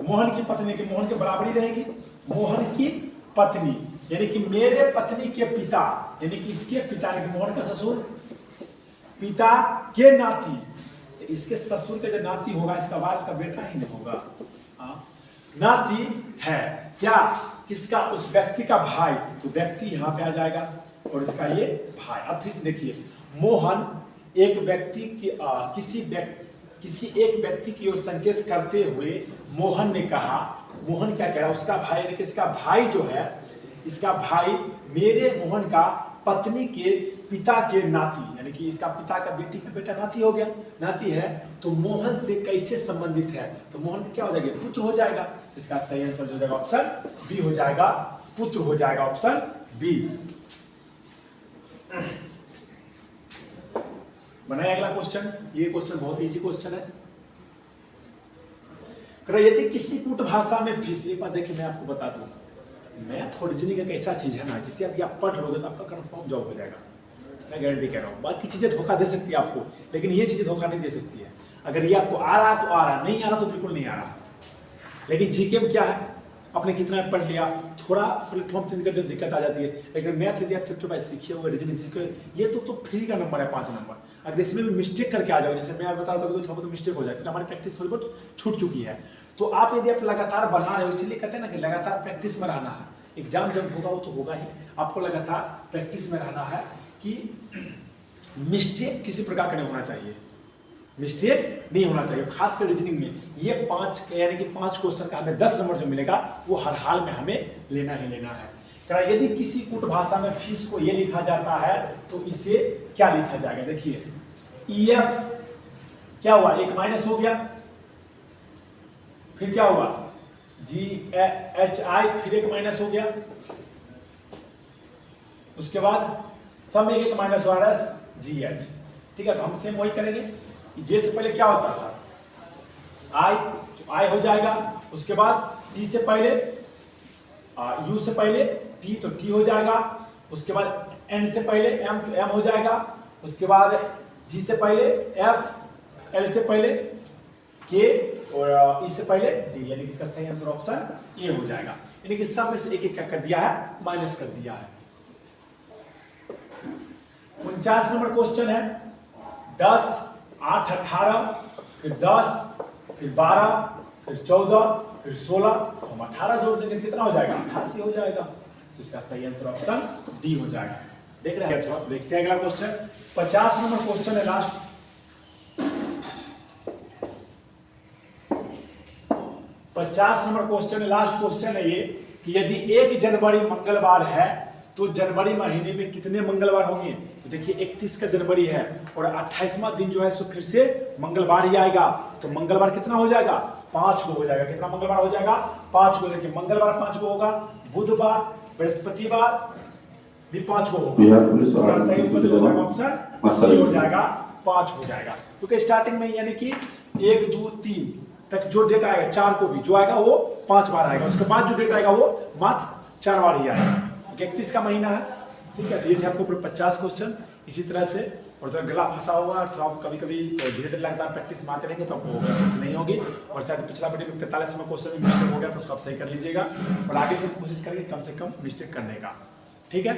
मोहन की पत्नी की मोहन के बराबरी रहेगी, मोहन की पत्नी यानी कि मेरे पत्नी के पिता यानी कि इसके पिता यानी कि मोहन का ससुर, पिता के नाती, तो इसके ससुर का जो नाती होगा इसका वाइफ का बेटा ही नहीं होगा, नाती है क्या किसका उस व्यक्ति का भाई, तो व्यक्ति यहां पे आ जाएगा और इसका ये भाई। अब फिर से देखिए मोहन एक व्यक्ति की किसी एक व्यक्ति की ओर संकेत करते हुए मोहन ने कहा, मोहन क्या कह रहा है उसका भाई यानी कि इसका भाई जो है, इसका भाई मेरे मोहन का पत्नी के पिता के नाती यानी कि इसका पिता का बेटी का बेटा नाती हो गया, नाती है तो मोहन से कैसे संबंधित है, तो मोहन का क्या हो जाएगा पुत्र हो जाएगा। इसका सही आंसर जो हो जाएगा ऑप्शन बी हो जाएगा, पुत्र हो जाएगा ऑप्शन बी। बनाए अगला क्वेश्चन, ये क्वेश्चन बहुत इजी क्वेश्चन है। यदि किसी कूट भाषा में फीस, एक बात देखिए मैं आपको बता दूं, मैथ और रीजनिंग एक ऐसा चीज है ना जिसे अभी आप पढ़ लोगे तो आपका कंफर्म जॉब हो जाएगा, मैं गारंटी कह रहा हूँ। बाकी चीजें धोखा दे सकती है आपको, लेकिन ये चीजें धोखा नहीं दे सकती है। अगर ये आपको आ रहा तो आ रहा, नहीं आ रहा तो बिल्कुल नहीं आ रहा। लेकिन जीके में क्या है, आपने कितना पढ़ लिया, थोड़ा प्लेटफॉर्म चेंज कर दे दिक्कत आ जाती है। लेकिन मैथ यदि आप चैप्टर वाइज सीखे हुए, रीजनिंग सीखे हुए, ये तो फ्री का नंबर है 5 नंबर। अगर इसमें भी मिस्टेक करके आ जाओ, जैसे मैं बता रहा हूँ थोड़ा बहुत मिस्टेक हो जाए क्योंकि हमारी प्रैक्टिस थोड़ी बहुत छूट चुकी है। तो आप यदि आप लगातार बना रहे हो, इसीलिए कहते हैं ना कि लगातार प्रैक्टिस में रहना है। एग्जाम जब होगा वो तो होगा ही, आपको लगातार प्रैक्टिस में रहना है कि मिस्टेक किसी प्रकार का नहीं होना चाहिए, मिस्टेक नहीं होना चाहिए। खासकर रीजनिंग में ये 5 यानी कि 5 क्वेश्चन का हमें 10 नंबर जो मिलेगा वो हर हाल में हमें लेना ही लेना है। यदि किसी कूट भाषा में फीस को ये लिखा जाता है तो इसे क्या लिखा जाएगा? देखिए EF क्या हुआ, एक माइनस हो गया, फिर क्या हुआ GHI, फिर एक माइनस हो गया, उसके बाद सब में एक माइनस हो रहा है GH। ठीक है, तो हम सेम वही करेंगे। जे से पहले क्या होता था I, तो I हो जाएगा, उसके बाद T से पहले U से पहले T, तो T हो जाएगा, उसके बाद N से पहले M, तो M हो जाएगा, उसके बाद G से पहले F, L से पहले K और E से पहले D, यानी कि इसका सही आंसर ऑप्शन ए हो जाएगा। यानी कि सब में से एक एक क्या कर दिया है, माइनस कर दिया है। 49 नंबर क्वेश्चन है, 10, 8, 18, फिर 10, फिर 12, फिर 14, फिर 16, तो हम 18 जोड़ देंगे तो कितना हो जाएगा? 88 हो जाएगा। तो इसका सही आंसर ऑप्शन डी हो जाएगा। देख रहे हैं, थोड़ा देखते हैं अगला क्वेश्चन। 50 नंबर क्वेश्चन है लास्ट। 50 नंबर क्वेश्चन है, लास्ट क्वेश्चन है ये कि यदि 1 जनवरी मंगलवार है तो जनवरी महीने में कितने मंगलवार होंगे? तो देखिए 31 का जनवरी है और 28वां दिन जो है सो फिर से मंगलवार ही आएगा, तो मंगलवार कितना हो जाएगा? 5 को हो जाएगा। कितना मंगलवार हो जाएगा? 5 को। देखिए मंगलवार 5 को होगा, बुधवार, बृहस्पतिवार भी 5 को होगा। इसका सही उत्तर हो जाएगा ऑप्शन सी हो जाएगा, 5 हो जाएगा। क्योंकि स्टार्टिंग में यानी कि 1, 2, 3 तक जो डेट आएगा, 4 को भी जो आएगा वो 5 बार आएगा, उसके बाद जो डेट आएगा वो मात्र 4 बार ही आएगा। 31 का महीना है। ठीक है, तो ये थे आपको 50 क्वेश्चन इसी तरह से। और तो गला फंसा होगा तो आप कभी कभी धीरे धीरे लगातार प्रैक्टिस में आते रहेंगे तो आपको नहीं होगी। और शायद पिछला वीडियो में 43वां क्वेश्चन में मिस्टेक हो गया तो उसको आप सही कर लीजिएगा और आगे से कोशिश करेंगे कम से कम मिस्टेक करने का। ठीक है।